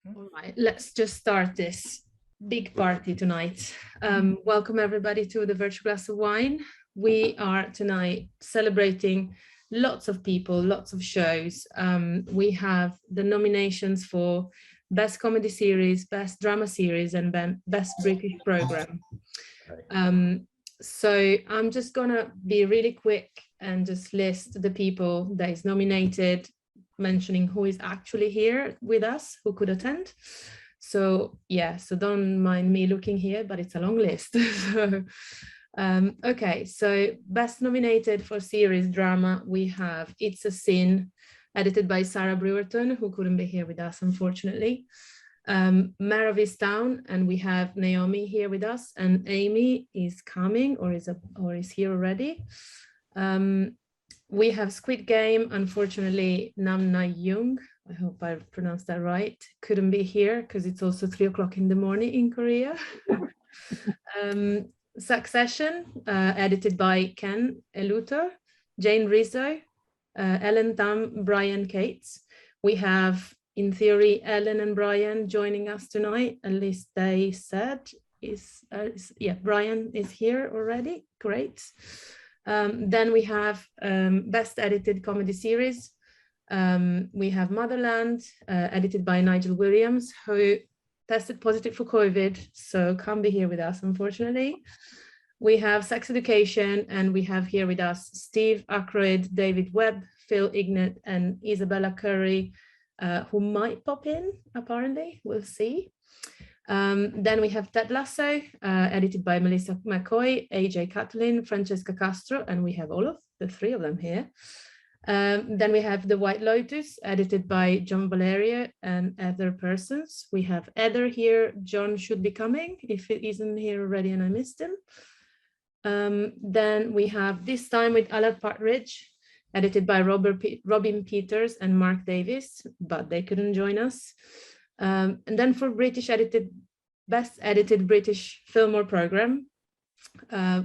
All right, let's just start this big party tonight. Welcome everybody to the Virtual Glass of Wine. We are tonight celebrating lots of people, lots of shows. We have the nominations for Best Comedy Series, Best Drama Series, and Best British Program. So I'm just gonna be really quick and just list the people that is nominated, mentioning who is actually here with us, who could attend. So yeah, so don't mind me looking here, but it's a long list. So, okay, so best nominated for series drama, we have It's a Sin, edited by Sarah Brewerton, who couldn't be here with us, unfortunately. Mare of Easttown, and we have Naomi here with us, and Amy is coming or is here already. We have Squid Game. Unfortunately, Nam Na Young, I hope I pronounced that right, couldn't be here because it's also 3 o'clock in the morning in Korea. Succession, edited by Ken Eluter, Jane Rizzo, Ellen Tam, Brian Cates. We have, in theory, Ellen and Brian joining us tonight, at least they said. Yeah, Brian is here already, great. Then we have Best Edited Comedy Series. We have Motherland, edited by Nigel Williams, who tested positive for COVID, so can't be here with us, unfortunately. We have Sex Education, and we have here with us Steve Ackroyd, David Webb, Phil Hignett, and Isabella Curry, who might pop in, apparently, we'll see. Then we have Ted Lasso, edited by Melissa McCoy, AJ Catoline, Francesca Castro, and we have all of the 3 of them here. Then we have The White Lotus, edited by John Valerio and other persons. We have Heather here. John should be coming if it isn't here already and I missed him. Then we have This Time with Allard Partridge, edited by Robin Peters and Mark Davis, but they couldn't join us. And then for Best Edited British Film or Program,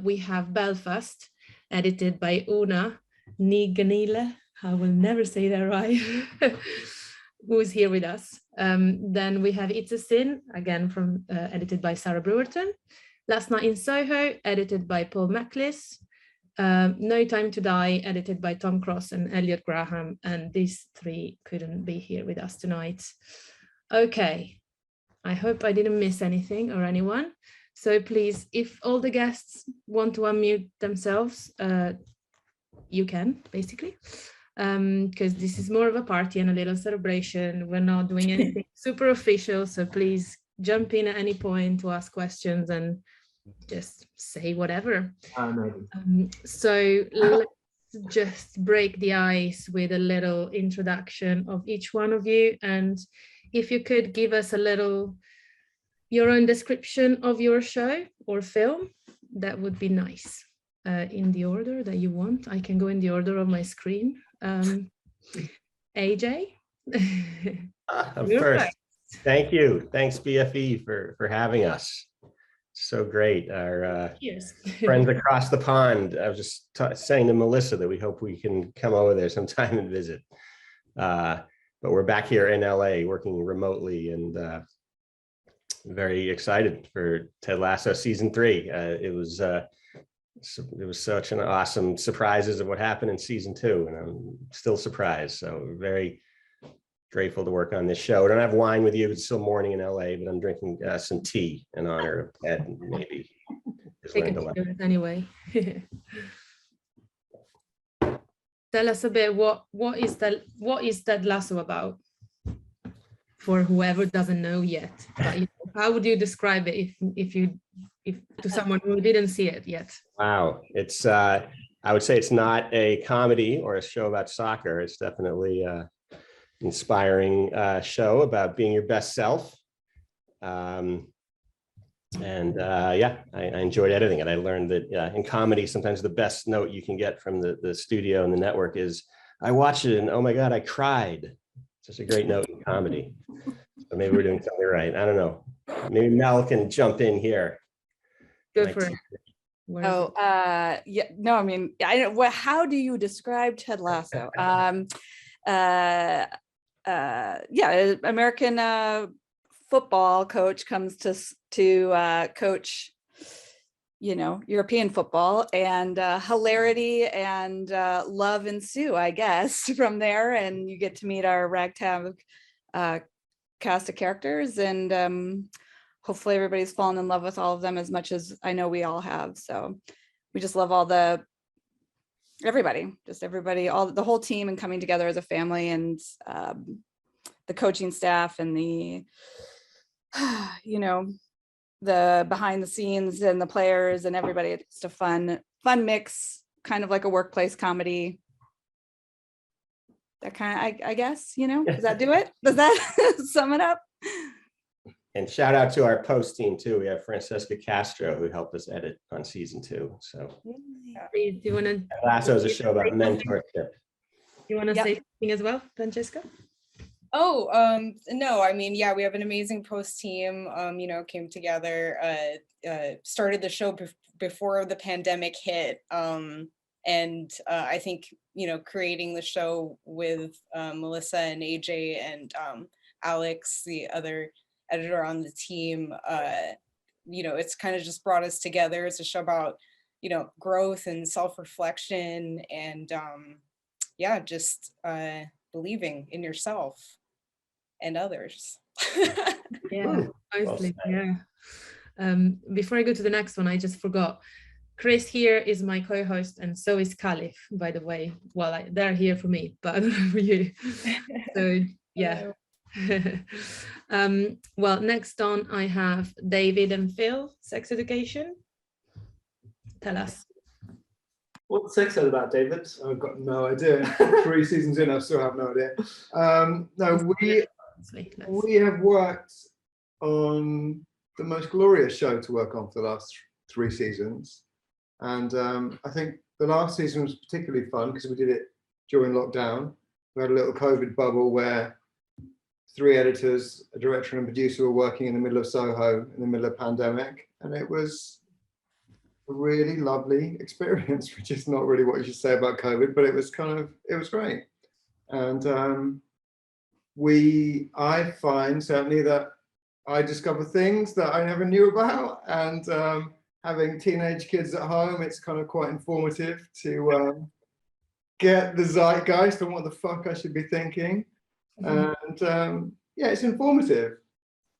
we have Belfast, edited by Una Niganile, I will never say that right, who is here with us. Then we have It's a Sin, again edited by Sarah Brewerton. Last Night in Soho, edited by Paul Maclis. No Time to Die, edited by Tom Cross and Elliot Graham, and these 3 couldn't be here with us tonight. Okay, I hope I didn't miss anything or anyone. So please, if all the guests want to unmute themselves, you can, basically, because this is more of a party and a little celebration. We're not doing anything super official, so please jump in at any point to ask questions and just say whatever. So let's just break the ice with a little introduction of each one of you, and if you could give us a little, your own description of your show or film, that would be nice. In the order that you want. I can go in the order of my screen. AJ? First, thank you. Thanks, BFE, for having us. So great. Our friends across the pond. I was just saying to Melissa that we hope we can come over there sometime and visit. But we're back here in LA working remotely, and very excited for Ted Lasso season 3. It was such an awesome surprises of what happened in season 2, and I'm still surprised. So very grateful to work on this show. I don't have wine with you, it's still morning in LA, but I'm drinking some tea in honor of Ted. Maybe anyway. Tell us a bit, what is Ted Lasso about, for whoever doesn't know yet? But, how would you describe it if to someone who didn't see it yet? Wow, it's I would say it's not a comedy or a show about soccer. It's definitely an inspiring show about being your best self. Yeah, I enjoyed editing it. I learned that in comedy, sometimes the best note you can get from the studio and the network is, I watched it and oh my God, I cried. It's just a great note in comedy. So maybe we're doing something right. I don't know. Maybe Mel can jump in here. Go for it. Yeah, no, I mean, I don't. Well, how do you describe Ted Lasso? Yeah, American football coach comes to coach, European football, and hilarity and love ensue, I guess, from there. And you get to meet our ragtag cast of characters, and hopefully everybody's fallen in love with all of them as much as I know we all have. So we just love everybody, all the whole team, and coming together as a family, and the coaching staff, and the the behind the scenes, and the players, and everybody. It's a fun mix, kind of like a workplace comedy. That kind of, I guess, does that do it? Does that sum it up? And shout out to our post team too. We have Francesca Castro, who helped us edit on season 2. So do you want to? Lasso is a show about mentorship. You want to say something as well, Francesca? Oh, no, I mean, yeah, we have an amazing post team, came together, started the show before the pandemic hit. And I think, creating the show with Melissa and AJ and Alex, the other editor on the team, it's kind of just brought us together. It's a show about, growth and self-reflection, and just believing in yourself and others. Yeah, mostly, yeah. Before I go to the next one, I just forgot. Chris here is my co-host, and so is Calif, by the way. Well, they're here for me, but I don't know for you. So yeah. Well, next on I have David and Phil, Sex Education. Tell us. What's Sex Ed about, David? I've got no idea. 3 seasons in, I still have no idea. No, we have worked on the most glorious show to work on for the last 3 seasons. And I think the last season was particularly fun because we did it during lockdown. We had a little COVID bubble where 3 editors, a director and a producer were working in the middle of Soho in the middle of pandemic. And it was a really lovely experience, which is not really what you should say about COVID, but it was great. And I find certainly that I discover things that I never knew about, and having teenage kids at home, it's kind of quite informative to get the zeitgeist on what the fuck I should be thinking. And it's informative.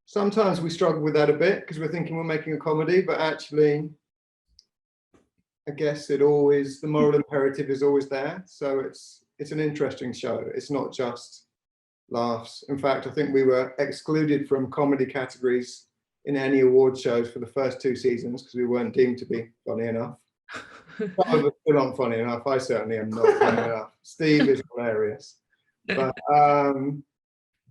Sometimes we struggle with that a bit because we're thinking we're making a comedy, but actually, I guess the moral imperative is always there. So it's an interesting show. It's not just laughs. In fact, I think we were excluded from comedy categories in any award shows for the first 2 seasons because we weren't deemed to be funny enough. Some of us still aren't funny enough. I certainly am not funny enough. Steve is hilarious. But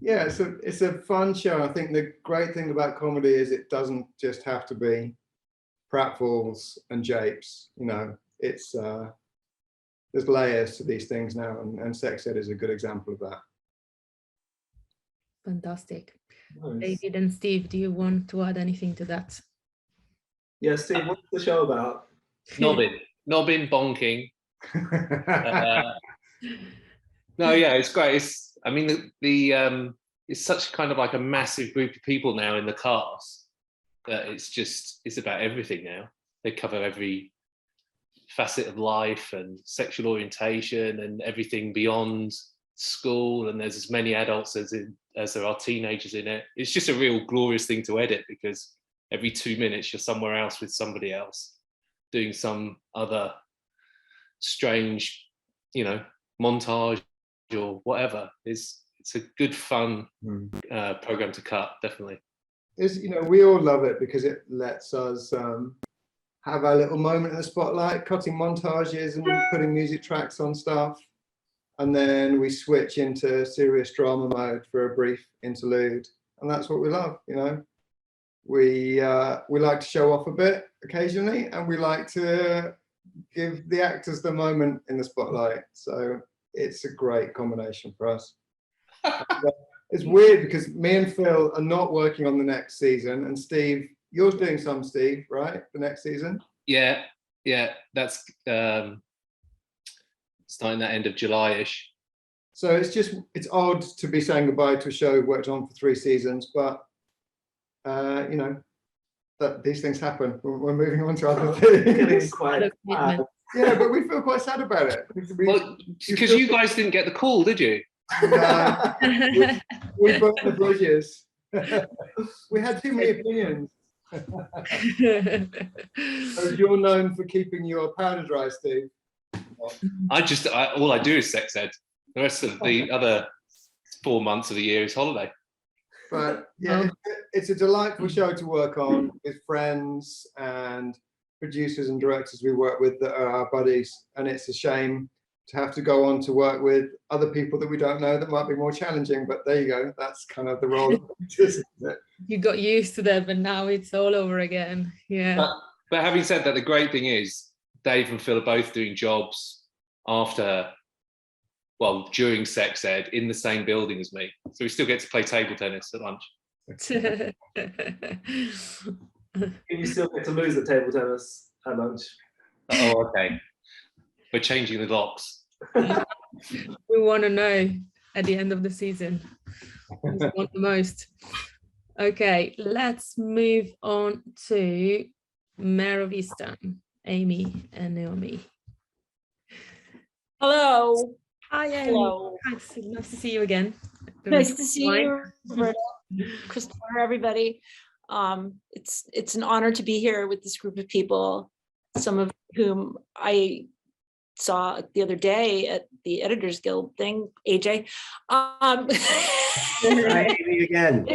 it's a fun show. I think the great thing about comedy is it doesn't just have to be pratfalls and japes. It's there's layers to these things now, and Sex Ed is a good example of that. Fantastic. Nice. David and Steve, do you want to add anything to that? Yeah, Steve, what's the show about? Nobbing, bonking. No, yeah, it's great. It's such kind of like a massive group of people now in the cast that it's about everything now. They cover every facet of life and sexual orientation and everything beyond school, and there's as many adults as there are teenagers in it. It's just a real glorious thing to edit because every 2 minutes you're somewhere else with somebody else doing some other strange, montage or whatever. It's a good fun program to cut, definitely. We all love it because it lets us have our little moment in the spotlight, cutting montages and putting music tracks on stuff. And then we switch into serious drama mode for a brief interlude. And that's what we love, We like to show off a bit occasionally, and we like to give the actors the moment in the spotlight. So it's a great combination for us. It's weird because me and Phil are not working on the next season, and Steve, you're doing some, Steve, right? The next season? Yeah, that's starting that end of July-ish. So it's odd to be saying goodbye to a show worked on for 3 seasons, but you know, that these things happen. We're moving on to other things. Yeah, but we feel quite sad about it. Because you guys didn't get the call, did you? No, we burnt the bridges. We had too many opinions. So you're known for keeping your powder dry, Steve. All I do is sex ed. The rest of the other 4 months of the year is holiday. But yeah, it's a delightful show to work on with friends and producers and directors we work with that are our buddies, and it's a shame to have to go on to work with other people that we don't know that might be more challenging, but there you go, that's kind of the role of it, isn't it? You got used to them, and now it's all over again. Yeah. But having said that, the great thing is Dave and Phil are both doing jobs during sex ed in the same building as me, so we still get to play table tennis at lunch. You still get to lose at table tennis at lunch. Oh, okay. We're changing the locks. We want to know at the end of the season who's won the most. Okay, let's move on to Mare of Easttown, Amy and Naomi. Hello. Hi, Amy. Hello. Nice to see you again. Nice to see you, Roberta, Christopher, everybody. It's an honor to be here with this group of people, some of whom I saw the other day at the Editors Guild thing, AJ. Hi, Amy again.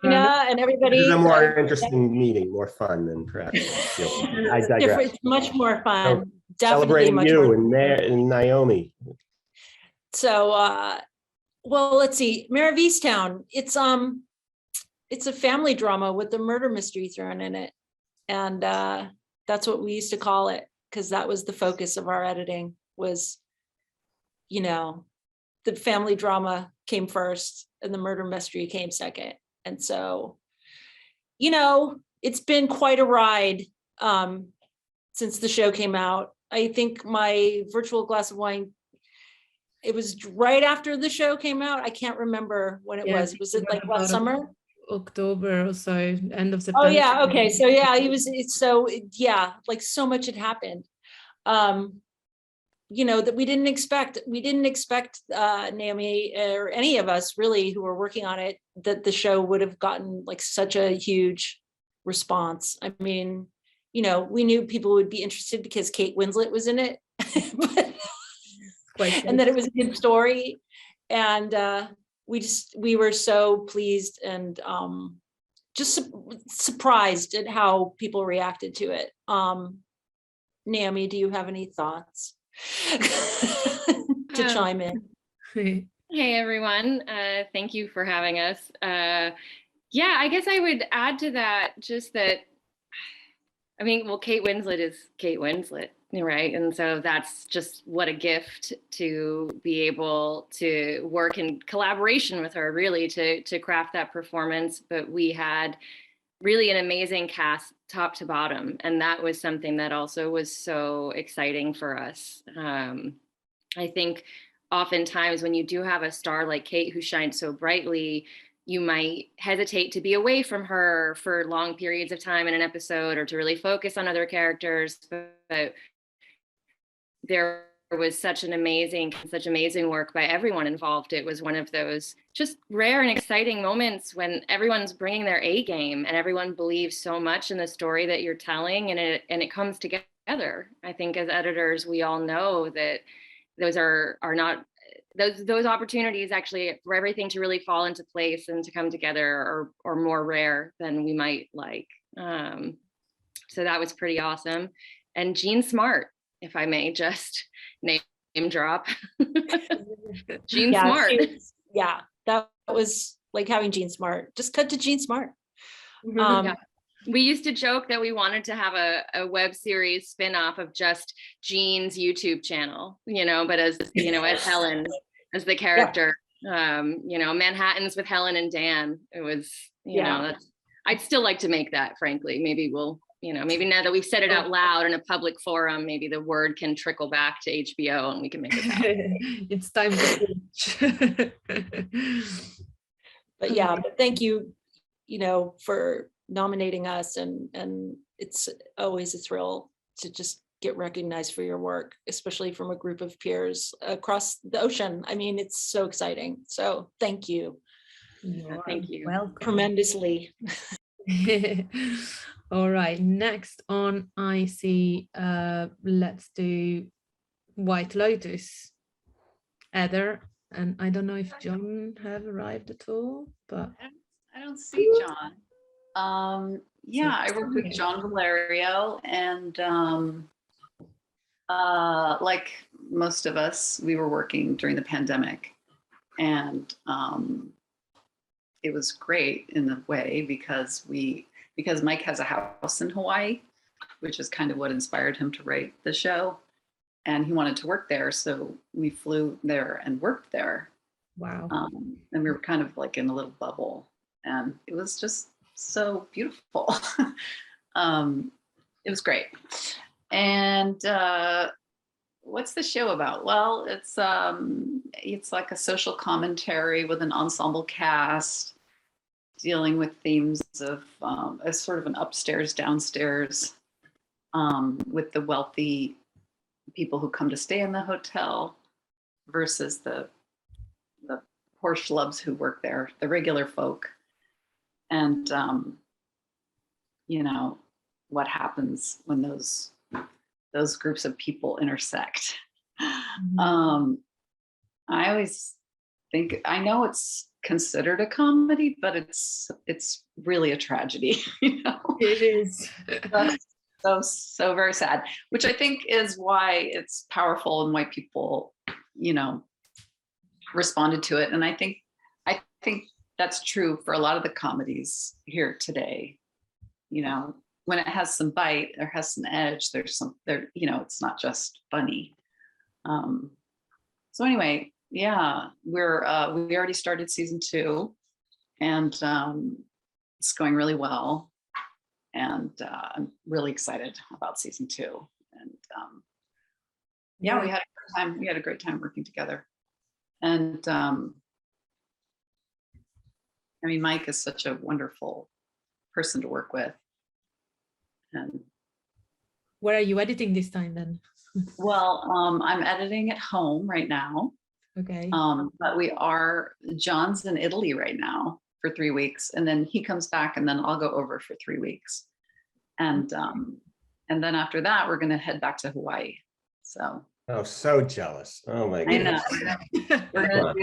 And everybody. This is a more interesting meeting, more fun than perhaps. I digress. It's much more fun. So, celebrating you and Naomi. So, well, let's see. Mare of Easttown. It's a family drama with a murder mystery thrown in it, and that's what we used to call it, because that was the focus of our editing. Was, you know, the family drama came first and the murder mystery came second. And so, you know, it's been quite a ride since the show came out. I think my virtual glass of wine, it was right after the show came out. I can't remember when it was. Was it like last summer? October or so, end of September. Oh yeah, okay. So yeah, like so much had happened. You know, that we didn't expect Naomi or any of us really who were working on it, that the show would have gotten like such a huge response. I mean, you know, we knew people would be interested because Kate Winslet was in it, and that it was a good story. And we were so pleased and just surprised at how people reacted to it. Naomi, do you have any thoughts to chime in? Hey everyone, thank you for having us. Yeah, I guess I would add to that just that, I mean, well, Kate Winslet is Kate Winslet, right? And so that's just what a gift to be able to work in collaboration with her, really, to craft that performance. But we had really an amazing cast top to bottom. And that was something that also was so exciting for us. I think oftentimes when you do have a star like Kate who shines so brightly, you might hesitate to be away from her for long periods of time in an episode or to really focus on other characters. But there was such amazing work by everyone involved. It was one of those just rare and exciting moments when everyone's bringing their A game and everyone believes so much in the story that you're telling, and it comes together. I think as editors, we all know that those are not those opportunities actually for everything to really fall into place and to come together are more rare than we might like. So that was pretty awesome. And Jean Smart, if I may just name drop. Jean Smart. Yeah, that was like having Jean Smart. Just cut to Jean Smart. Yeah. We used to joke that we wanted to have a web series spin-off of just Jean's YouTube channel, you know, but as, you know, as Helen, as the character, you know, Manhattans with Helen and Dan. It was, you know, I'd still like to make that, frankly. Maybe we'll, you know, maybe now that we've said it out loud in a public forum, maybe the word can trickle back to HBO and we can make it happen. It's time to But yeah, but thank you, you know, for nominating us, and it's always a thrill to just get recognized for your work, especially from a group of peers across the ocean. I mean, it's so exciting. So thank you. Thank you. Welcome. Tremendously. All right, next on I see, let's do White Lotus. Heather, and I don't know if John have arrived at all, but I don't see John. Yeah, I work with John Valerio, and like most of us, we were working during the pandemic, and it was great in a way because Mike has a house in Hawaii, which is kind of what inspired him to write the show, and he wanted to work there, so we flew there and worked there. wow. And we were kind of like in a little bubble, and it was just so beautiful. It was great. And what's the show about? Well, it's like a social commentary with an ensemble cast dealing with themes of a sort of an upstairs, downstairs, with the wealthy people who come to stay in the hotel versus the poor schlubs who work there, the regular folk. And you know, what happens when those groups of people intersect. Mm-hmm. I always think, I know it's considered a comedy, but it's really a tragedy, you know? It is. So very sad, which I think is why it's powerful and why people, you know, responded to it. And I think that's true for a lot of the comedies here today. You know, when it has some bite or has some edge, you know, it's not just funny. So anyway, yeah, we already started season 2, and it's going really well. And I'm really excited about season 2. And yeah, we had a great time. We had a great time working together. And I mean, Mike is such a wonderful person to work with. And where are you editing this time then? Well, I'm editing at home right now. Okay. But John's in Italy right now for 3 weeks, and then he comes back, and then I'll go over for 3 weeks. And then after that, we're gonna head back to Hawaii. So. Oh, so jealous. Oh my goodness. I know.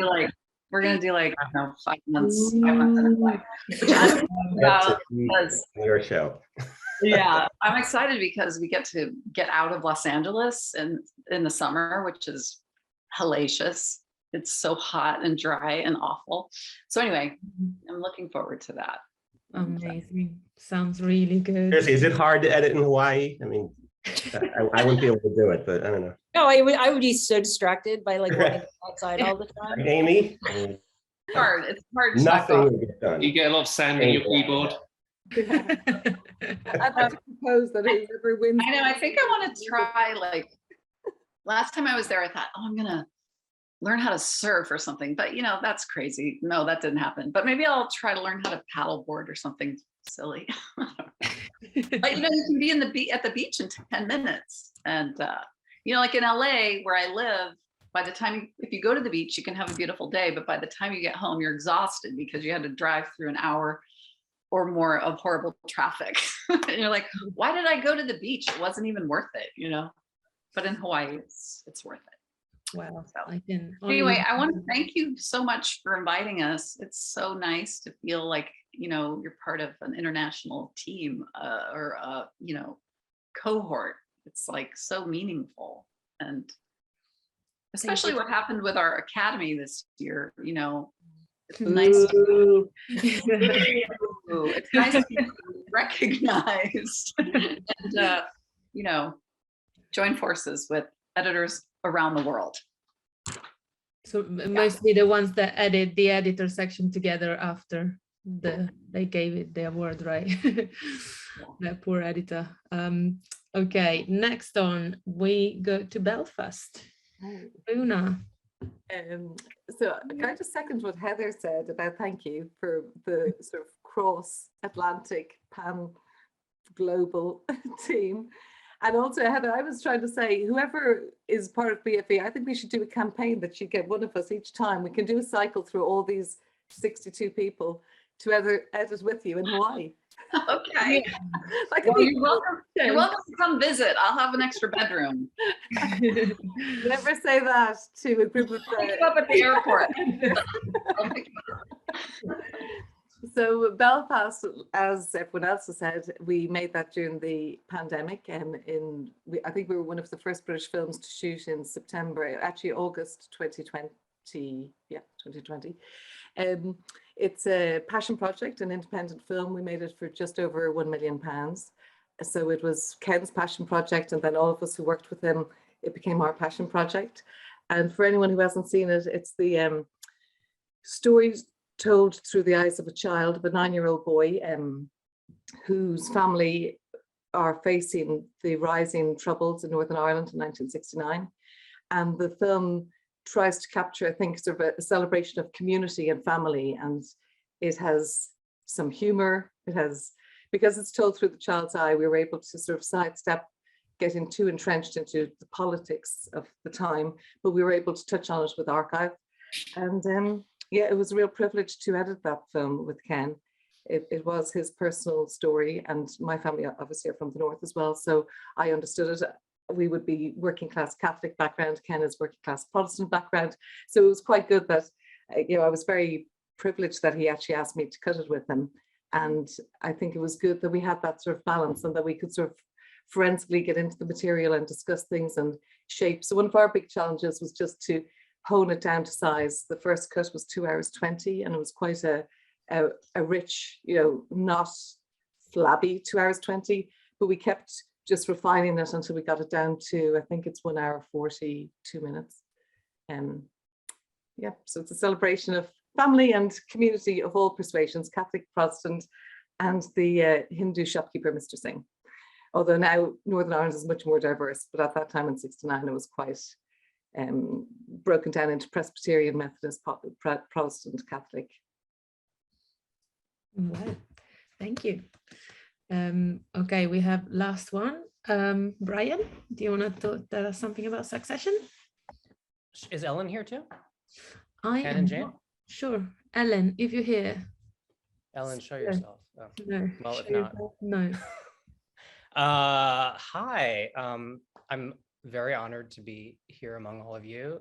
We're gonna do like I don't know, 5 months in Hawaii. Which I'm about because your show. yeah, I'm excited because we get to get out of Los Angeles in the summer, which is hellacious. It's so hot and dry and awful. So anyway, I'm looking forward to that. Amazing. Sounds really good. Seriously, is it hard to edit in Hawaii? I mean, I wouldn't be able to do it, but I don't know. No, I would be so distracted by like running outside all the time. Right, Amy? It's hard. It's hard. Nothing will get done. You get a lot of sand in your keyboard. I'd have to propose that whoever wins. I know. I think I want to try. Like last time I was there, I thought, oh, I'm gonna learn how to surf or something. But you know, that's crazy. No, that didn't happen. But maybe I'll try to learn how to paddleboard or something silly. But you know, you can be at the beach in 10 minutes. And you know, like in LA where I live, by the time if you go to the beach, you can have a beautiful day. But by the time you get home, you're exhausted because you had to drive through an hour or more of horrible traffic. And you're like, why did I go to the beach? It wasn't even worth it, you know? But in Hawaii, it's worth it. Wow. So, I can anyway, I want to thank you so much for inviting us. It's so nice to feel like, you know, you're part of an international team or you know, cohort. It's like so meaningful. And especially what happened with our academy this year, you know, it's nice to it's nice to be recognized and you know, join forces with editors around the world. So mostly the ones that edit the editor section together after they gave it the award, right? That poor editor. Okay, next on we go to Belfast. Una. So can I just second what Heather said about thank you for the sort of cross Atlantic pan global team. And also, Heather, I was trying to say, whoever is part of BFE, I think we should do a campaign that you get one of us each time. We can do a cycle through all these 62 people to edit with you in Hawaii. Okay. Like well, you're welcome to come visit. I'll have an extra bedroom. Never say that to a group of I'll pick you up at the airport. So Belfast, as everyone else has said, we made that during the pandemic, and I think we were one of the first British films to shoot in September, actually August 2020. Yeah, 2020. It's a passion project, an independent film. We made it for just over £1 million. So it was Ken's passion project, and then all of us who worked with him, it became our passion project. And for anyone who hasn't seen it, it's the stories told through the eyes of a child, of a 9-year-old boy whose family are facing the rising troubles in Northern Ireland in 1969. And the film tries to capture, I think, sort of a celebration of community and family, and it has some humor. It has, because it's told through the child's eye, we were able to sort of sidestep getting too entrenched into the politics of the time, but we were able to touch on it with archive. And yeah, it was a real privilege to edit that film with Ken. It was his personal story, and my family obviously are from the north as well, so I understood it. We would be working class Catholic background, Ken is working class Protestant background, so it was quite good that I was very privileged that he actually asked me to cut it with him, and I think it was good that we had that sort of balance and that we could sort of forensically get into the material and discuss things and shape. So one of our big challenges was just to hone it down to size. The first cut was 2 hours 20, and it was quite a rich, not flabby 2 hours 20, but we kept just refining it until we got it down to, I think it's 1 hour 42 minutes. Yeah, so it's a celebration of family and community of all persuasions, Catholic, Protestant, and the Hindu shopkeeper, Mr. Singh. Although now Northern Ireland is much more diverse, but at that time in '69 it was quite broken down into Presbyterian, Methodist, Protestant, Catholic. Well, thank you. Okay, we have last one. Brian, do you want to tell us something about Succession? Is Ellen here too? Ken and Jane? Sure. Ellen, if you're here. Ellen, show yourself. Oh. No. Well, if not. No. Hi, I'm very honored to be here among all of you.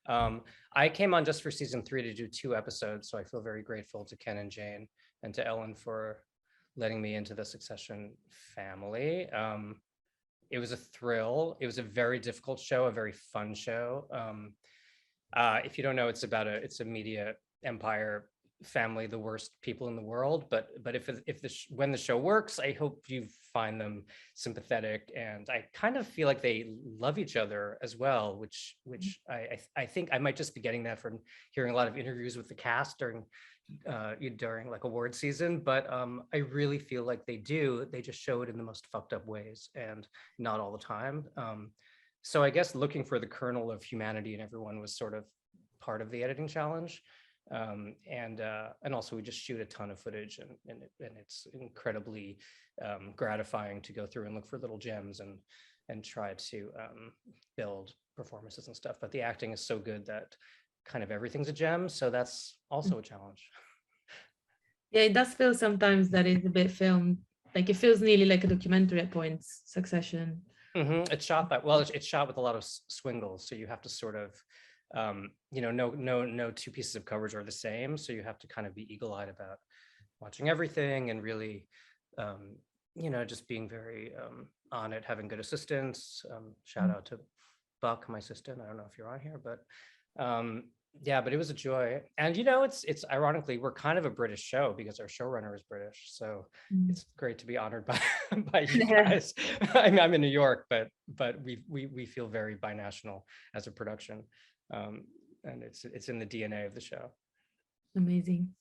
I came on just for season 3 to do 2 episodes, so I feel very grateful to Ken and Jane and to Ellen for letting me into the Succession family. It was a thrill. It was a very difficult show, a very fun show. If you don't know, it's a media empire family, the worst people in the world, but when the show works, I hope you find them sympathetic, and I kind of feel like they love each other as well, which I think I might just be getting that from hearing a lot of interviews with the cast during like award season, but I really feel like they just show it in the most fucked up ways and not all the time. So I guess looking for the kernel of humanity in everyone was sort of part of the editing challenge. And also we just shoot a ton of footage, and it's incredibly gratifying to go through and look for little gems and try to build performances and stuff. But the acting is so good that kind of everything's a gem, so that's also a challenge. Yeah, it does feel sometimes that it's a bit filmed, like it feels nearly like a documentary at points, Succession. It's shot it's shot with a lot of swingles, so you have to sort of no 2 pieces of coverage are the same, so you have to kind of be eagle-eyed about watching everything and really just being very on it, having good assistants. Shout out to Buck, my assistant. I don't know if you're on here, but yeah, but it was a joy. And it's ironically, we're kind of a British show because our showrunner is British, so it's great to be honored by you guys. I'm in New York, but we feel very binational as a production. And it's in the DNA of the show. Amazing.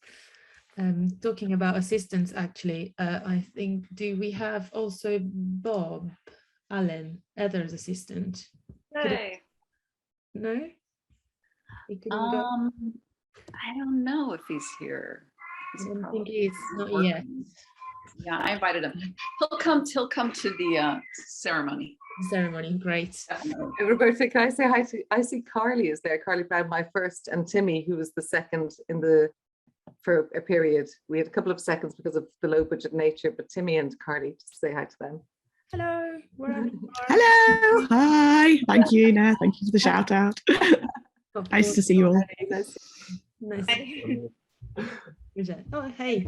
Talking about assistants, actually, I think, do we have also Bob Allen, Heather's assistant? No? I don't know if he's here. I don't think he's not yet. Yeah, I invited him. He'll come to the ceremony. Ceremony, great. Roberta, can I say hi to, I see Carly is there, Carly Brown, my first, and Timmy, who was the second for a period. We had a couple of seconds because of the low budget nature, but Timmy and Carly, just say hi to them. Hello. Hello. Hi. Thank you, Nina. Thank you for the shout out. Nice to see you all. Nice. Oh, hey.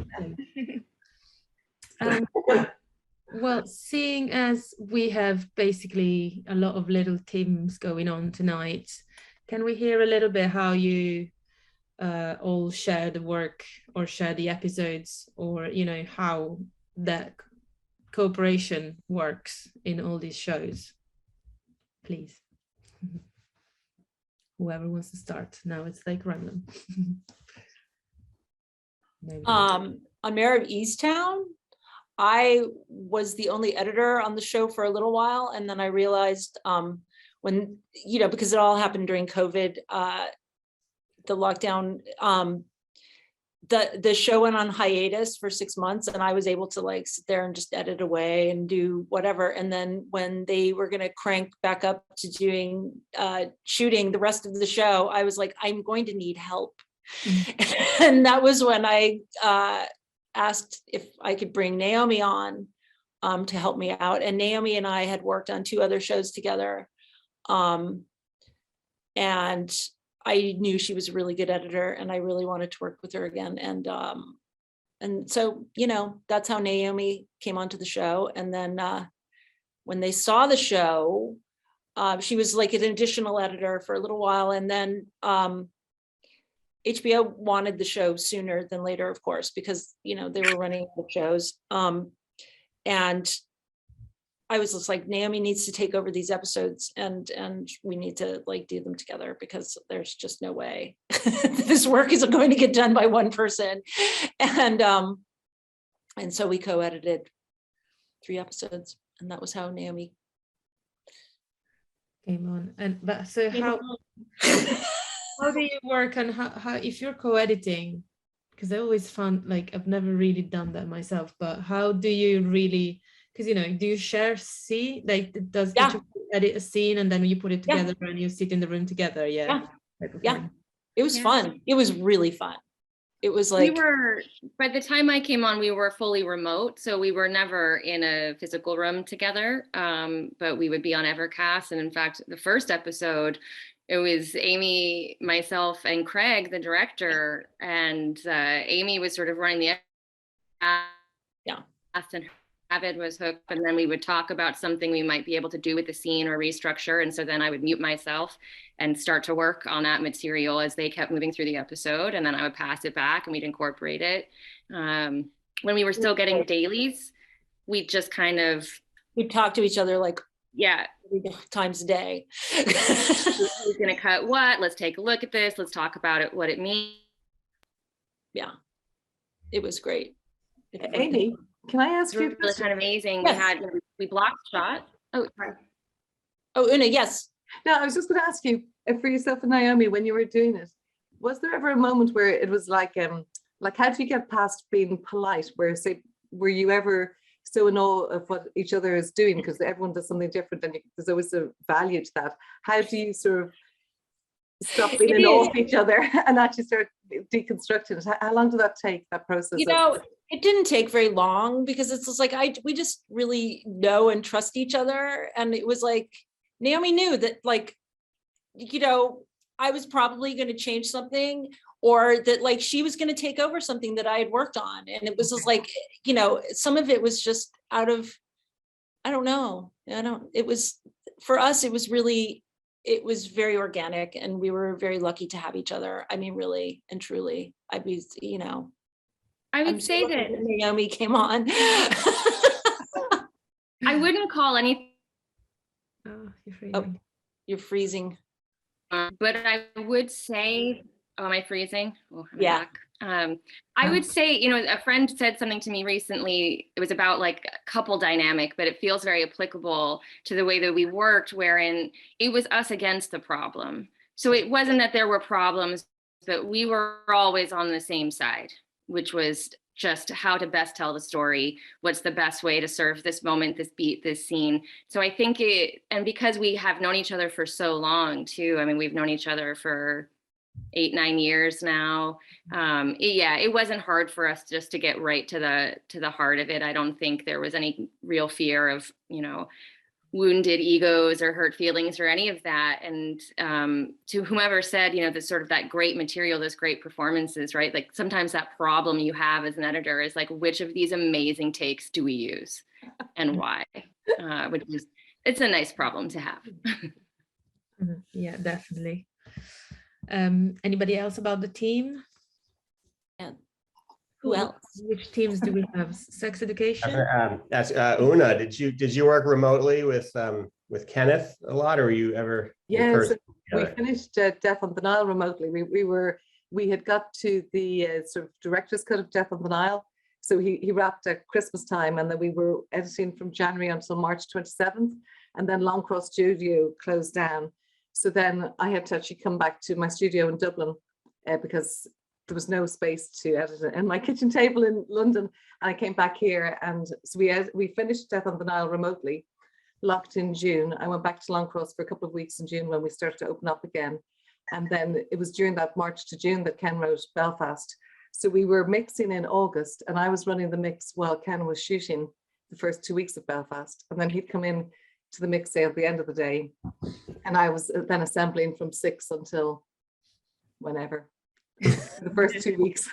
Well, seeing as we have basically a lot of little teams going on tonight, can we hear a little bit how you all share the work or share the episodes, or how that cooperation works in all these shows, please? Whoever wants to start. Now it's like random. On Mare of Easttown, I was the only editor on the show for a little while, and then I realized when because it all happened during COVID, the lockdown, the show went on hiatus for 6 months, and I was able to sit there and just edit away and do whatever. And then when they were going to crank back up to doing shooting the rest of the show, I was like, I'm going to need help. And that was when I asked if I could bring Naomi on to help me out. And Naomi and I had worked on 2 other shows together. And I knew she was a really good editor, and I really wanted to work with her again. And so, that's how Naomi came onto the show. And then when they saw the show, she was like an additional editor for a little while. And then HBO wanted the show sooner than later, of course, because, they were running the shows. And I was just like, Naomi needs to take over these episodes, and we need to do them together, because there's just no way this work isn't going to get done by one person. And so we co-edited 3 episodes, and that was how Naomi came on. But so how do you work, and how if you're co-editing, because I always found I've never really done that myself, but how do you really, because do you share scene, does each of you edit a scene and then you put it together and you sit in the room together? Yeah. It was fun. It was really fun. It was by the time I came on, we were fully remote, so we were never in a physical room together, but we would be on Evercast. And in fact, the first episode, it was Amy, myself, and Craig, the director, and Amy was sort of running the and Avid was hooked, and then we would talk about something we might be able to do with the scene or restructure. And so then I would mute myself and start to work on that material as they kept moving through the episode. And then I would pass it back and we'd incorporate it. When we were still getting dailies, we just we'd talk to each other 3 times a day. Who's gonna cut what? Let's take a look at this. Let's talk about it, what it means. Yeah, it was great. Amy, can I ask you? It was kind of amazing. Yes. We blocked shot. Oh, sorry. Oh, Una, yes. No, I was just going to ask you, for yourself and Naomi, when you were doing it, was there ever a moment where it was how do you get past being polite? Were you ever so in awe of what each other is doing, because everyone does something different, and there's always a value to that? How do you sort of stop being in awe of each other and actually start deconstructing it? How long did that take, that process? It didn't take very long, because it's just we just really know and trust each other. And it was Naomi knew that I was probably going to change something, or that she was going to take over something that I had worked on. And it was just some of it was just out of, I don't know. It was, for us, it was very organic, and we were very lucky to have each other. I mean, really and truly, I would say that Naomi came on. I wouldn't call anything. Oh, you're freezing. Oh, you're freezing. But I would say, am I freezing? Oh, I'm yeah. Back. I would say, a friend said something to me recently. It was about a couple dynamic, but it feels very applicable to the way that we worked, wherein it was us against the problem. So it wasn't that there were problems, but we were always on the same side. which was just how to best tell the story. What's the best way to serve this moment, this beat, this scene. So I think and because we have known each other for so long too, I mean, we've known each other for 8-9 years now. It wasn't hard for us just to get right to the heart of it. I don't think there was any real fear of, wounded egos or hurt feelings or any of that. And to whomever said, that sort of that great material, those great performances, right? Like sometimes that problem you have as an editor is like, which of these amazing takes do we use and why? It's a nice problem to have. Yeah, definitely. Anybody else about the team? And who else? Which teams do we have? Sex education? That's Una. Did you work remotely with Kenneth a lot, or were you ever? Yes, we finished Death on the Nile remotely. We had got to the sort of director's cut of Death on the Nile, so he wrapped at Christmas time, and then we were editing from January until March 27th, and then Longcross Studio closed down. So then I had to actually come back to my studio in Dublin because there was no space to edit it in my kitchen table in London. And I came back here, and so we finished Death on the Nile remotely, locked in June. I went back to Longcross for a couple of weeks in June when we started to open up again. And then it was during that March to June that Ken wrote Belfast. So we were mixing in August, and I was running the mix while Ken was shooting the first 2 weeks of Belfast. And then he'd come in to the mix day at the end of the day. And I was then assembling from 6 until whenever. The first 2 weeks.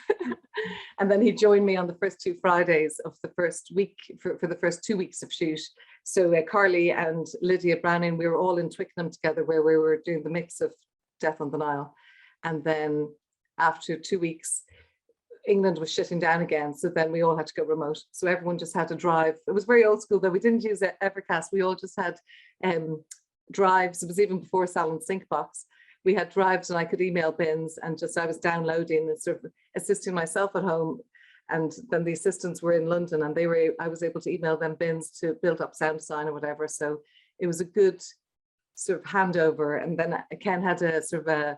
And then he joined me on the first 2 Fridays of the first week for the first 2 weeks of shoot. So Carly and Lydia Browning, we were all in Twickenham together where we were doing the mix of Death on the Nile. And then after 2 weeks, England was shutting down again. So then we all had to go remote. So everyone just had to drive. It was very old school though. We didn't use Evercast. We all just had drives. It was even before Salon Syncbox. We had drives, and I could email bins, and just I was downloading and sort of assisting myself at home. And then the assistants were in London, and I was able to email them bins to build up sound design or whatever. So it was a good sort of handover. And then Ken had a sort of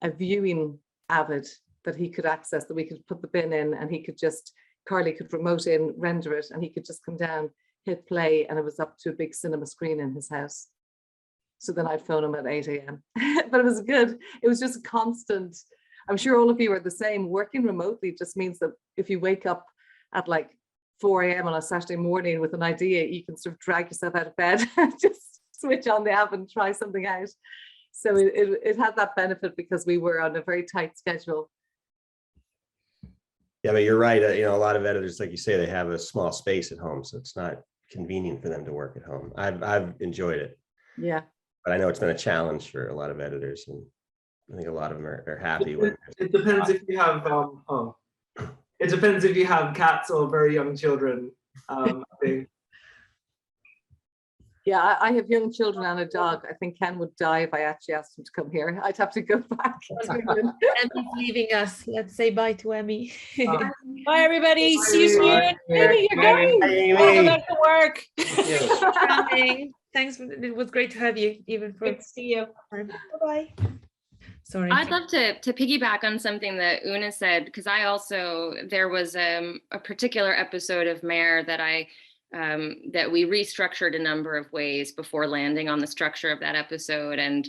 a viewing Avid that he could access, that we could put the bin in, and Carly could remote in, render it, and he could just come down, hit play, and it was up to a big cinema screen in his house. So then I'd phone him at 8 a.m. But it was good. It was just a constant. I'm sure all of you are the same. Working remotely just means that if you wake up at like 4 a.m. on a Saturday morning with an idea, you can sort of drag yourself out of bed and just switch on the app and try something out. So it had that benefit because we were on a very tight schedule. Yeah, but you're right. A lot of editors, like you say, they have a small space at home, so it's not convenient for them to work at home. I've enjoyed it. Yeah. But I know it's been a challenge for a lot of editors, and I think a lot of them are happy with it. It depends if you have it depends if you have cats or very young children. I think. Yeah, I have young children and a dog. I think Ken would die if I actually asked him to come here. I'd have to go back to England. Emmy's leaving us. Let's say bye to Emmy. Bye, everybody. See you soon. Amy, you're going. I'll go back to work. Thanks for coming. Thanks. It was great to have you, even for. Good to see you. Bye-bye. Sorry. I'd love to piggyback on something that Una said, because there was a particular episode of Mare that we restructured a number of ways before landing on the structure of that episode. And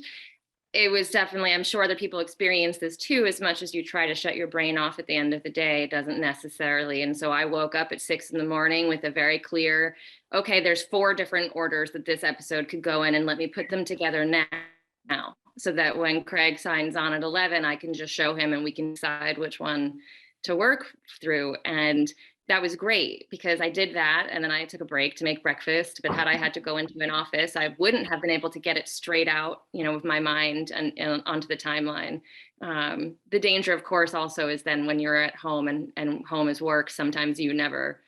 it was definitely, I'm sure that people experience this too, as much as you try to shut your brain off at the end of the day, it doesn't necessarily. And so I woke up at 6 a.m. with a very clear, okay, there's 4 different orders that this episode could go in, and let me put them together now. So that when Craig signs on at 11, I can just show him and we can decide which one to work through. And that was great because I did that, and then I took a break to make breakfast. But had I had to go into an office, I wouldn't have been able to get it straight out, with my mind and onto the timeline. The danger, of course, also is then when you're at home and home is work, sometimes you never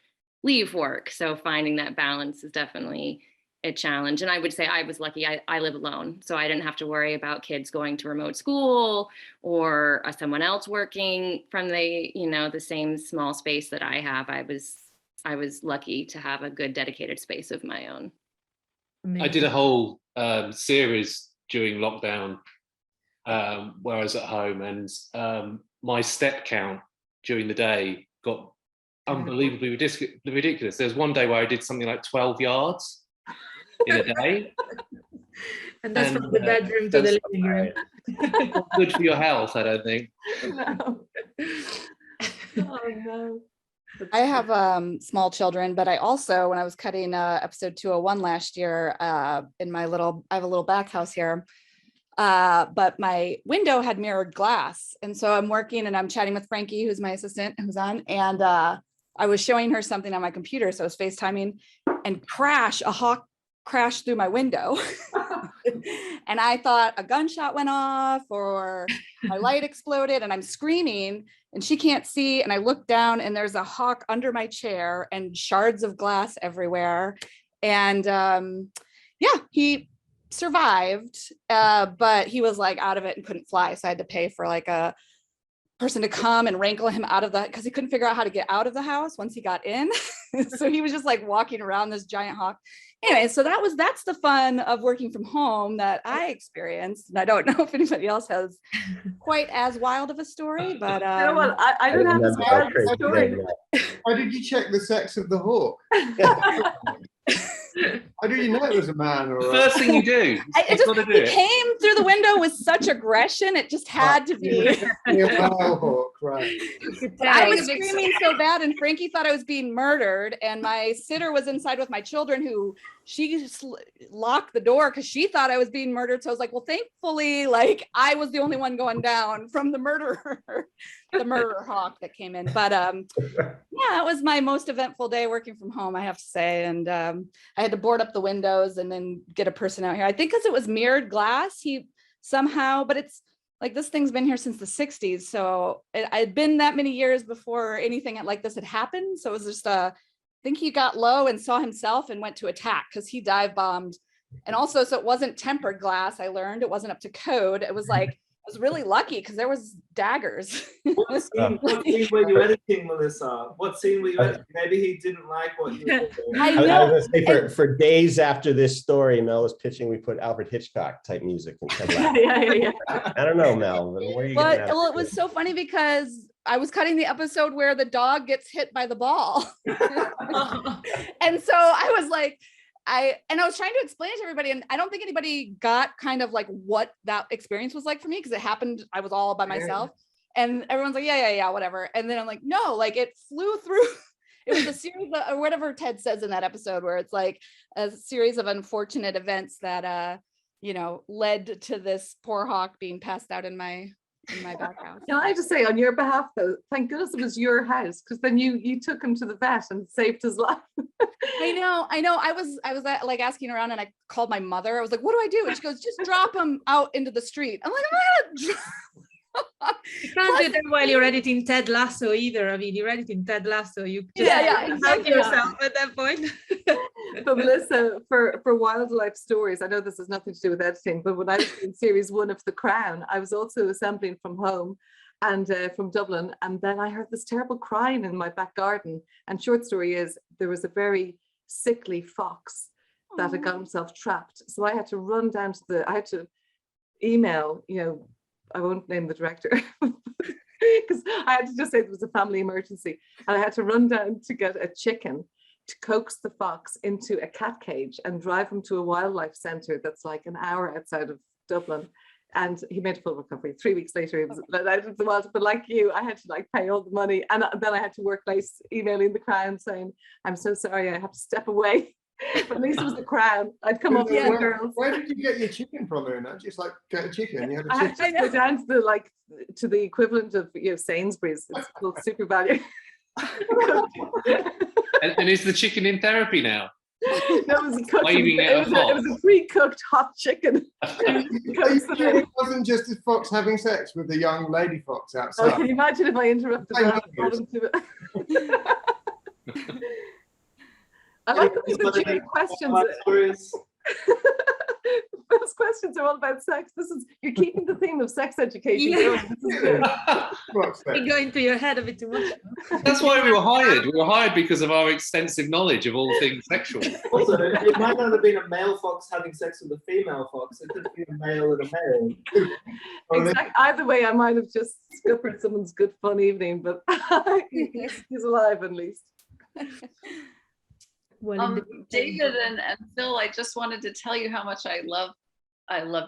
leave work. So finding that balance is definitely a challenge. And I would say I was lucky. I live alone, so I didn't have to worry about kids going to remote school or someone else working from the same small space that I have. I was lucky to have a good dedicated space of my own. Amazing. I did a whole series during lockdown where I was at home, and my step count during the day got unbelievably ridiculous. There's one day where I did something like 12 yards in a day. And that's from the bedroom to the living room. Not good for your health, I don't think. No. Oh no. I have small children, but I also, when I was cutting episode 201 last year, in I have a little back house here, but my window had mirrored glass. And so I'm working and I'm chatting with Frankie, who's my assistant, who's on, and I was showing her something on my computer. So I was FaceTiming, and a hawk crashed through my window. And I thought a gunshot went off or my light exploded, and I'm screaming and she can't see. And I look down and there's a hawk under my chair and shards of glass everywhere. And yeah, he survived, but he was like out of it and couldn't fly. So I had to pay for like a person to come and wrangle him out of because he couldn't figure out how to get out of the house once he got in. So he was just like walking around this giant hawk. Anyway, so that's the fun of working from home that I experienced. And I don't know if anybody else has quite as wild of a story, but you know what? I don't have as wild a story. How did you check the sex of the hawk? How did you know it was a man? Or First thing you do. He came through the window with such aggression. It just had to be. Hawk, right. I was screaming so bad, and Frankie thought I was being murdered. And my sitter was inside with my children, who she just locked the door because she thought I was being murdered. So I was like, well, thankfully, like I was the only one going down from the murderer, the murderer hawk that came in. But yeah, it was my most eventful day working from home, I have to say. And I had to board up the windows and then get a person out here. I think because it was mirrored glass, but it's like this thing's been here since the 60s. So it had been that many years before anything like this had happened. So it was just I think he got low and saw himself and went to attack because he dive bombed. And also, so it wasn't tempered glass. I learned it wasn't up to code. It was like, I was really lucky because there was daggers. What scene were you editing, Melissa? What scene were you editing? Maybe he didn't like what you were doing. I know. I was gonna say for days after this story, Mel was pitching we put Alfred Hitchcock type music and yeah. I don't know, Mel. Where are you getting that? Well, it was so funny because I was cutting the episode where the dog gets hit by the ball. And so I was like, I was trying to explain it to everybody, and I don't think anybody got kind of like what that experience was like for me, because it happened, I was all by myself, and everyone's like, yeah, whatever. And then I'm like, no, like it flew through. It was a series of, or whatever Ted says in that episode, where it's like a series of unfortunate events that led to this poor hawk being passed out in my back house. Can I just say on your behalf though, thank goodness it was your house, because then you took him to the vet and saved his life. I know. I was like asking around, and I called my mother. I was like, what do I do? And she goes, just drop him out into the street. I'm like, I'm not gonna you can't do that while you're editing Ted Lasso either. I mean, you're editing Ted Lasso. You just exactly. yourself at that point. But Melissa, for wildlife stories, I know this has nothing to do with editing, but when I was in series 1 of The Crown, I was also assembling from home and from Dublin, and then I heard this terrible crying in my back garden. And short story is, there was a very sickly fox that had got himself trapped. So I had to run down to I had to email, I won't name the director, because I had to just say it was a family emergency. And I had to run down to get a chicken to coax the fox into a cat cage and drive him to a wildlife centre that's like an hour outside of Dublin. And he made a full recovery. 3 weeks later, he was out of the wild. But like you, I had to pay all the money. And then I had to work late emailing the Crown saying, I'm so sorry, I have to step away. But at least it was the Crown. I'd come up with girls. Where did you get your chicken from, Luna? Just get a chicken. You had a I chicken. had to go down to the equivalent of Sainsbury's. It's called Super Value. And is the chicken in therapy now? No, it was a cooked. It was a pre-cooked hot chicken. It wasn't just a fox having sex with a young lady fox outside. Can you imagine if I interrupted that? I like that we've been doing questions. Bill's questions are all about sex. You're keeping the theme of sex education going. This is good. You go into your head a bit too much. That's why we were hired. We were hired because of our extensive knowledge of all things sexual. Also, it might not have been a male fox having sex with a female fox. It could have been a male and a male. Exactly. Either way, I might have just scuppered someone's good fun evening, but he's alive at least. David and Phil, I just wanted to tell you how much I love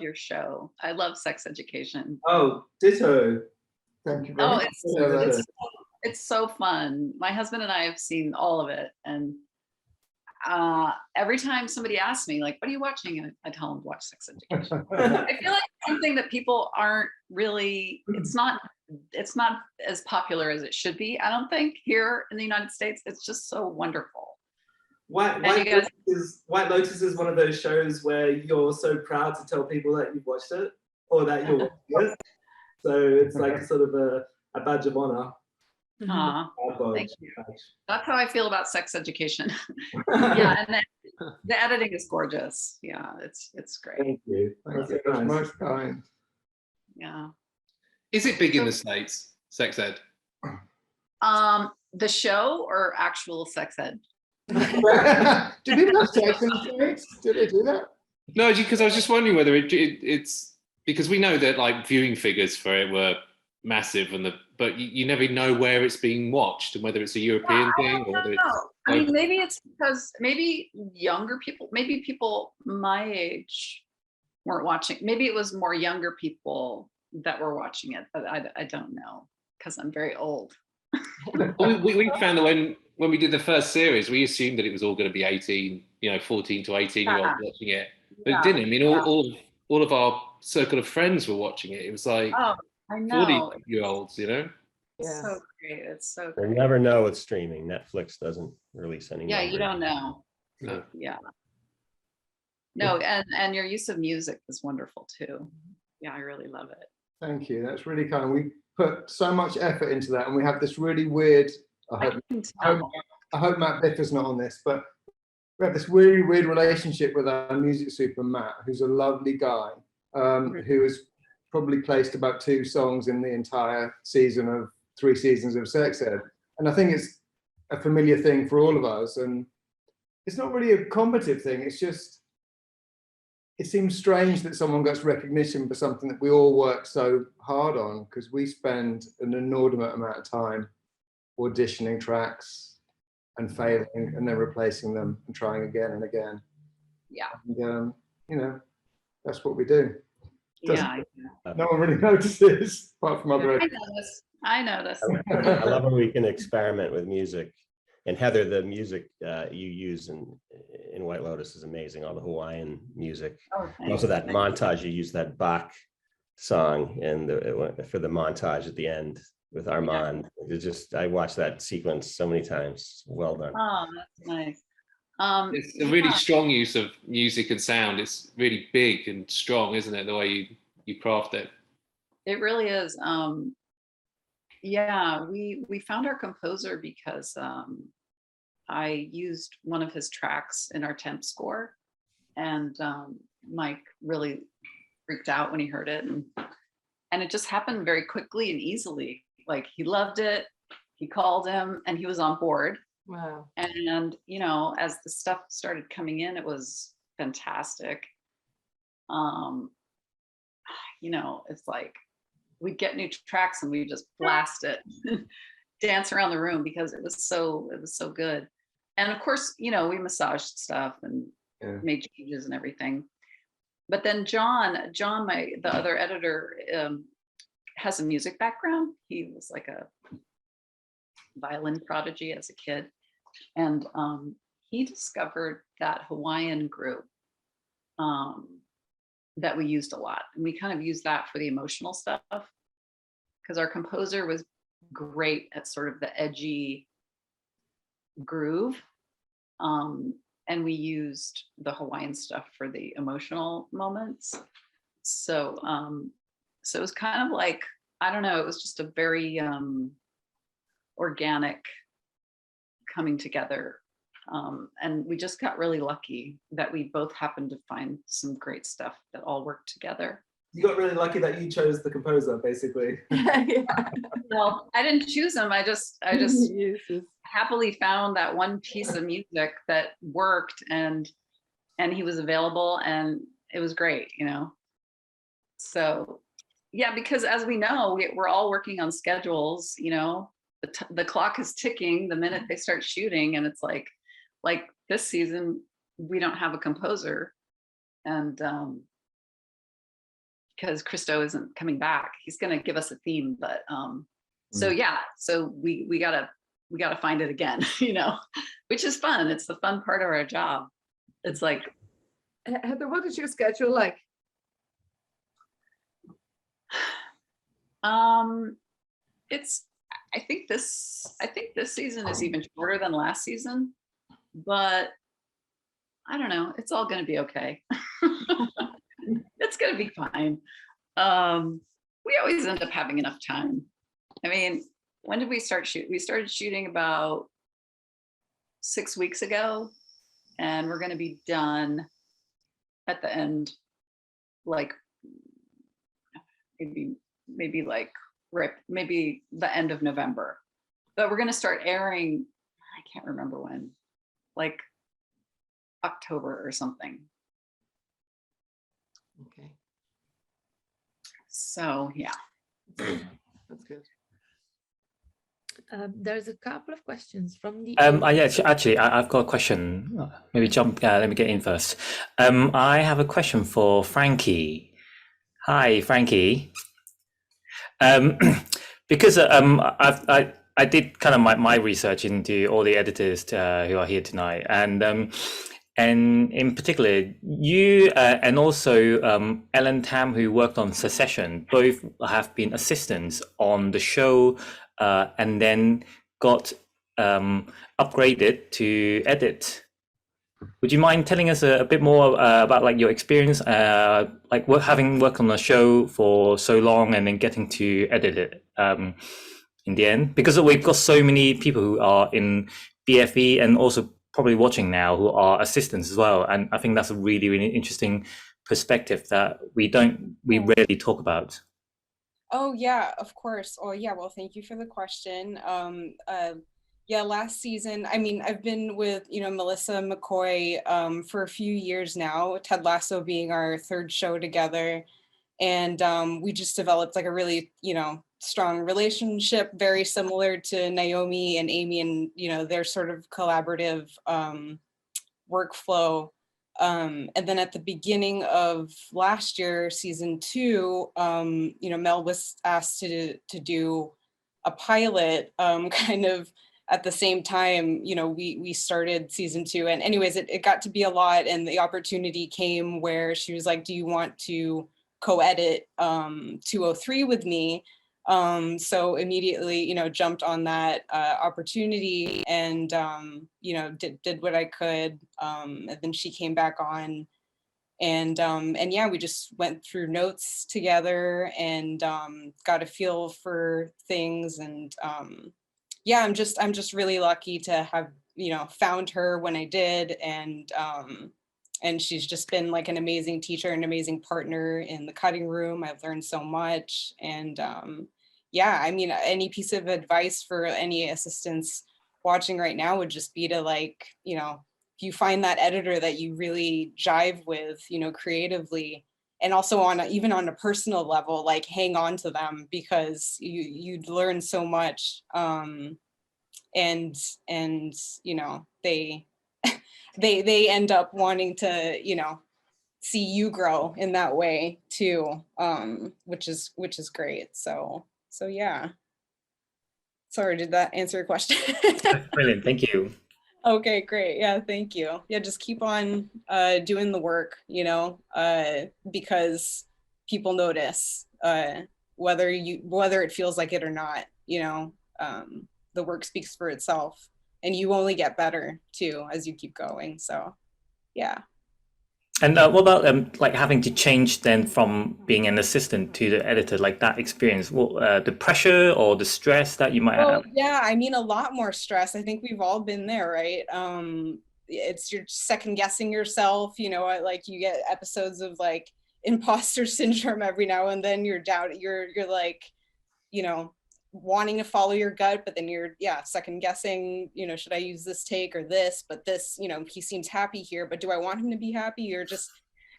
your show. I love Sex Education. Oh, ditto. Thank you very Oh, much. it's so fun. My husband and I have seen all of it, and every time somebody asks me, like, what are you watching? And I tell them to watch Sex Education. I feel like it's something that people aren't really, it's not as popular as it should be, I don't think, here in the United States. It's just so wonderful. White Lotus is one of those shows where you're so proud to tell people that you've watched it or that you're watching it. So it's like sort of a badge of honor. Thank you. That's how I feel about Sex Education. Yeah, and then the editing is gorgeous. Yeah, it's great. Thank you. Thank you. That's most kind. Yeah. Is it big in the States, sex ed? The show or actual sex ed? Do people have sex in the States? Do they do that? No, because I was just wondering whether it's because we know that like viewing figures for it were massive, but you never know where it's being watched and whether it's a European thing or whether it's. I mean, maybe it's because maybe younger people, maybe people my age weren't watching. Maybe it was more younger people that were watching it, but I don't know because I'm very old. we found that when we did the first series, we assumed that it was all going to be 18, 14 to 18-year-olds watching it, but it didn't. I mean, all of our circle of friends were watching it. It was like 40-year-olds, Yeah. So great. It's so great. We'll never know with streaming. Netflix doesn't release any. Yeah, you don't know. No. Yeah. No, and your use of music is wonderful too. Yeah, I really love it. Thank you. That's really kind. We put so much effort into that, and we have this really weird. I hope Matt Biffer's not on this, but we have this really weird relationship with our music super Matt, who's a lovely guy, who has probably placed about 2 songs in the entire season of 3 seasons of Sex Ed, and I think it's a familiar thing for all of us, and it's not really a combative thing. It's just. It seems strange that someone gets recognition for something that we all work so hard on, because we spend an inordinate amount of time auditioning tracks and failing and then replacing them and trying again and again. Yeah. And, that's what we do. Yeah. No one really notices apart from other. I notice. I love when we can experiment with music. And Heather, the music you use in White Lotus is amazing. All the Hawaiian music. Also that montage, you use that Bach song and for the montage at the end with Armand. I watched that sequence so many times. Well done. Oh, that's nice. It's a really strong use of music and sound. It's really big and strong, isn't it? The way you craft it. It really is. Yeah, we found our composer because I used one of his tracks in our temp score, and Mike really freaked out when he heard it, and it just happened very quickly and easily. Like, he loved it, he called him, and he was on board. Wow. And as the stuff started coming in, it was fantastic. It's like we get new tracks and we just blast it, dance around the room because it was so good. And of course, we massaged stuff and made changes and everything. But then John, the other editor, has a music background. He was like a violin prodigy as a kid, and he discovered that Hawaiian group that we used a lot, and we kind of used that for the emotional stuff because our composer was great at sort of the edgy groove, and we used the Hawaiian stuff for the emotional moments. So it was kind of like, I don't know, it was just a very organic coming together And we just got really lucky that we both happened to find some great stuff that all worked together. You got really lucky that you chose the composer, basically. Well, I didn't choose him. I just happily found that one piece of music that worked, and he was available, and it was great, you know. So yeah, because as we know, we're all working on schedules, you know. The clock is ticking the minute they start shooting, and it's like this season we don't have a composer, and because Christo isn't coming back, he's going to give us a theme, but so yeah, so we gotta find it again, you know, which is fun. It's the fun part of our job. It's like, Heather, what is your schedule like? It's, I think this season is even shorter than last season, but I don't know, it's all going to be okay. It's going to be fine. We always end up having enough time. I mean, when did we start shooting? We started shooting about 6 weeks ago, and we're going to be done at the end, like maybe the end of November. But we're going to start airing, I can't remember when, like October or something. Okay. So yeah. That's good. There's a couple of questions from the actually, I've got a question. Maybe let me get in first. I have a question for Frankie. Hi, Frankie. Because I did kind of my research into all the editors who are here tonight, and in particular, you and also Ellen Tam, who worked on Secession, both have been assistants on the show, and then got upgraded to edit. Would you mind telling us a bit more about like your experience, like having worked on the show for so long and then getting to edit it in the end? Because we've got so many people who are in BFE and also probably watching now who are assistants as well, and I think that's a really, really interesting perspective that we rarely talk about. Oh yeah, of course. Oh yeah, well, thank you for the question. Yeah, last season, I mean, I've been with, you know, Melissa McCoy for a few years now, Ted Lasso being our third show together. And we just developed like a really, you know, strong relationship, very similar to Naomi and Amy, and, you know, their sort of collaborative workflow. And then at the beginning of last year, season 2, you know, Mel was asked to do a pilot kind of at the same time, you know, we started season 2. And anyways, it got to be a lot, and the opportunity came where she was like, do you want to co-edit 203 with me? So immediately, you know, jumped on that opportunity, and you know, did what I could. And then she came back on, and yeah, we just went through notes together and got a feel for things. And yeah, I'm just really lucky to have, you know, found her when I did, and she's just been like an amazing teacher, an amazing partner in the cutting room. I've learned so much. And yeah, I mean, any piece of advice for any assistants watching right now would just be to, like, you know, if you find that editor that you really jive with, you know, creatively, and also even on a personal level, like, hang on to them, because you'd learn so much. And you know, they end up wanting to, you know, see you grow in that way too, which is great. So yeah. Sorry, did that answer your question? Brilliant, thank you. Okay, great. Yeah, thank you. Yeah, just keep on doing the work, you know, because people notice, whether it feels like it or not, you know. The work speaks for itself, and you only get better too as you keep going. So yeah. And what about like having to change then from being an assistant to the editor, like that experience? What the pressure or the stress that you might have? Yeah, I mean, a lot more stress. I think we've all been there, right? It's you're second guessing yourself, you know, like you get episodes of like imposter syndrome every now and then. You're like, you know, wanting to follow your gut, but then you're second guessing, you know, should I use this take or this? But this, you know, he seems happy here, but do I want him to be happy? You're just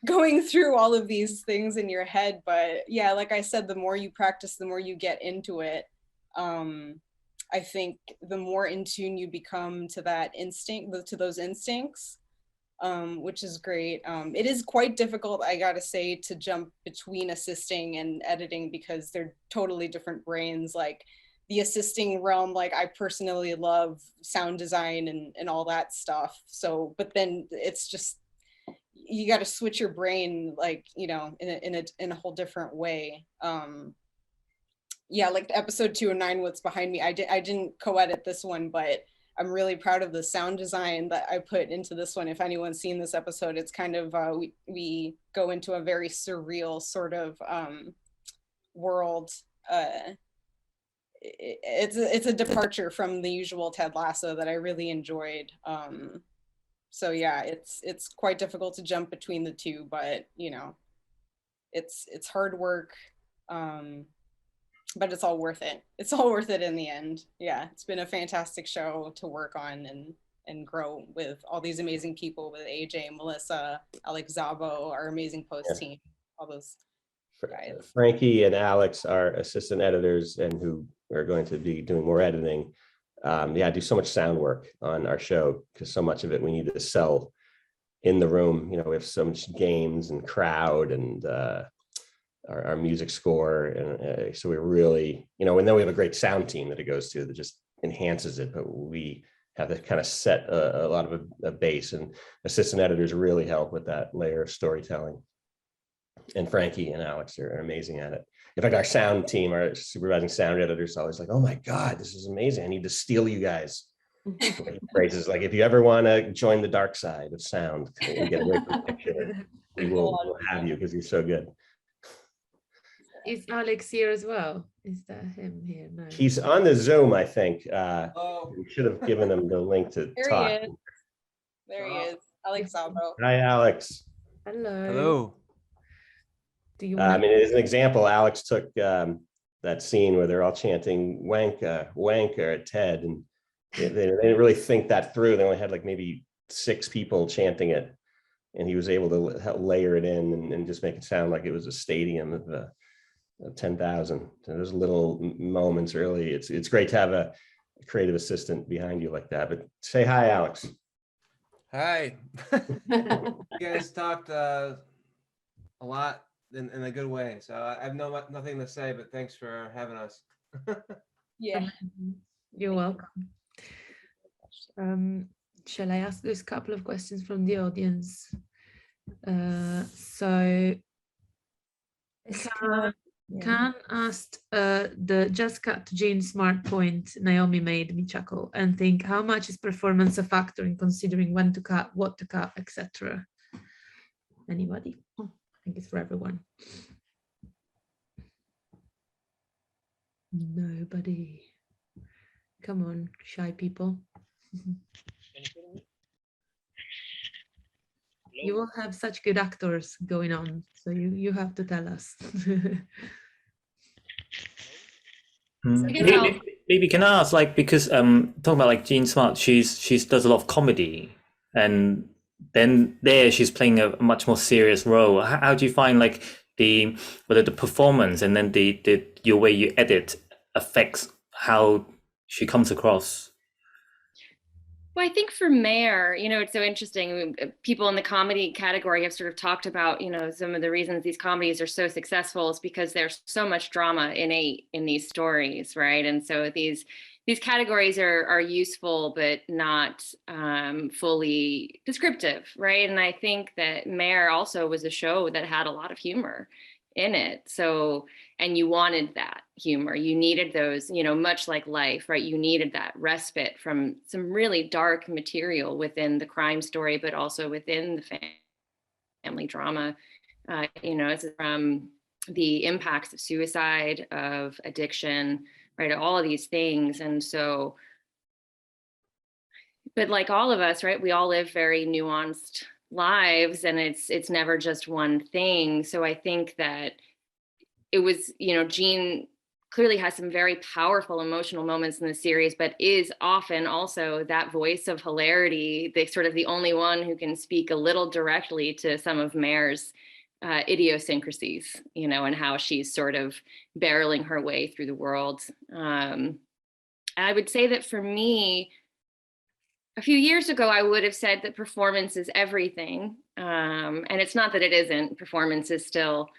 going through all of these things in your head. But yeah, like I said, the more you practice, the more you get into it. I think the more in tune you become to that instinct, to those instincts, which is great. It is quite difficult, I gotta say, to jump between assisting and editing because they're totally different brains. Like the assisting realm, like I personally love sound design and all that stuff. So, but then it's just, you got to switch your brain, like, you know, in a whole different way. Yeah, like episode 2 and 9, what's behind me. I didn't co-edit this one, but I'm really proud of the sound design that I put into this one. If anyone's seen this episode, it's kind of, we go into a very surreal sort of world. It's a departure from the usual Ted Lasso that I really enjoyed. So yeah, it's quite difficult to jump between the two, but you know, it's hard work. But it's all worth it. It's all worth it in the end. Yeah, it's been a fantastic show to work on and grow with all these amazing people, with AJ, Melissa, Alex Zabo, our amazing post team, all those guys. Frankie and Alex are assistant editors and who are going to be doing more editing. Yeah, do so much sound work on our show because so much of it we need to sell in the room. You know, we have so much games and crowd and our music score, and so we really, you know, and then we have a great sound team that it goes to that just enhances it, but we have to kind of set a lot of a base, and assistant editors really help with that layer of storytelling. And Frankie and Alex are amazing at it. In fact, our sound team, our supervising sound editors, are always like, "Oh my God, this is amazing! I need to steal you guys." Phrases like, "If you ever want to join the dark side of sound and get away from the picture, we'll have you because you're so good." Is Alex here as well? Is that him here? No. He's on the Zoom, I think. We should have given him the link to talk. There he is, Alex Zabo. Hi, Alex. Hello. Hello. Do you I mean, as an example, Alex took that scene where they're all chanting "wanker, wanker" at Ted, and they didn't really think that through. They only had like maybe 6 people chanting it, and he was able to layer it in and just make it sound like it was a stadium of 10,000. So there's little moments early. It's great to have a creative assistant behind you like that. But say hi, Alex. Hi. You guys talked a lot in a good way. So I have nothing to say, but thanks for having us. Yeah. You're welcome. Shall I ask this couple of questions from the audience? So Can asked the just cut to Jean smart point Naomi made me chuckle and think, how much is performance a factor in considering when to cut, what to cut, etc. Anybody? I think it's for everyone. Nobody. Come on, shy people. You will have such good actors going on, so you have to tell us. Maybe can I ask, like, because talking about like Jean Smart, she does a lot of comedy, and then there she's playing a much more serious role. How do you find like whether the performance and then your way you edit affects how she comes across? Well, I think for Mare, you know, it's so interesting. People in the comedy category have sort of talked about, you know, some of the reasons these comedies are so successful is because there's so much drama innate in these stories, right? And so these categories are useful, but not fully descriptive, right? And I think that Mare also was a show that had a lot of humor in it. So, and you wanted that humor, you needed those, you know, much like life, right? You needed that respite from some really dark material within the crime story, but also within the family drama. You know, it's from the impacts of suicide, of addiction, right? All of these things. And so, but like all of us, right, we all live very nuanced lives, and it's never just one thing. So I think that it was, you know, Jean clearly has some very powerful emotional moments in the series, but is often also that voice of hilarity, the sort of the only one who can speak a little directly to some of Mare's idiosyncrasies, you know, and how she's sort of barreling her way through the world. I would say that for me, a few years ago, I would have said that performance is everything. And it's not that it isn't. Performance is still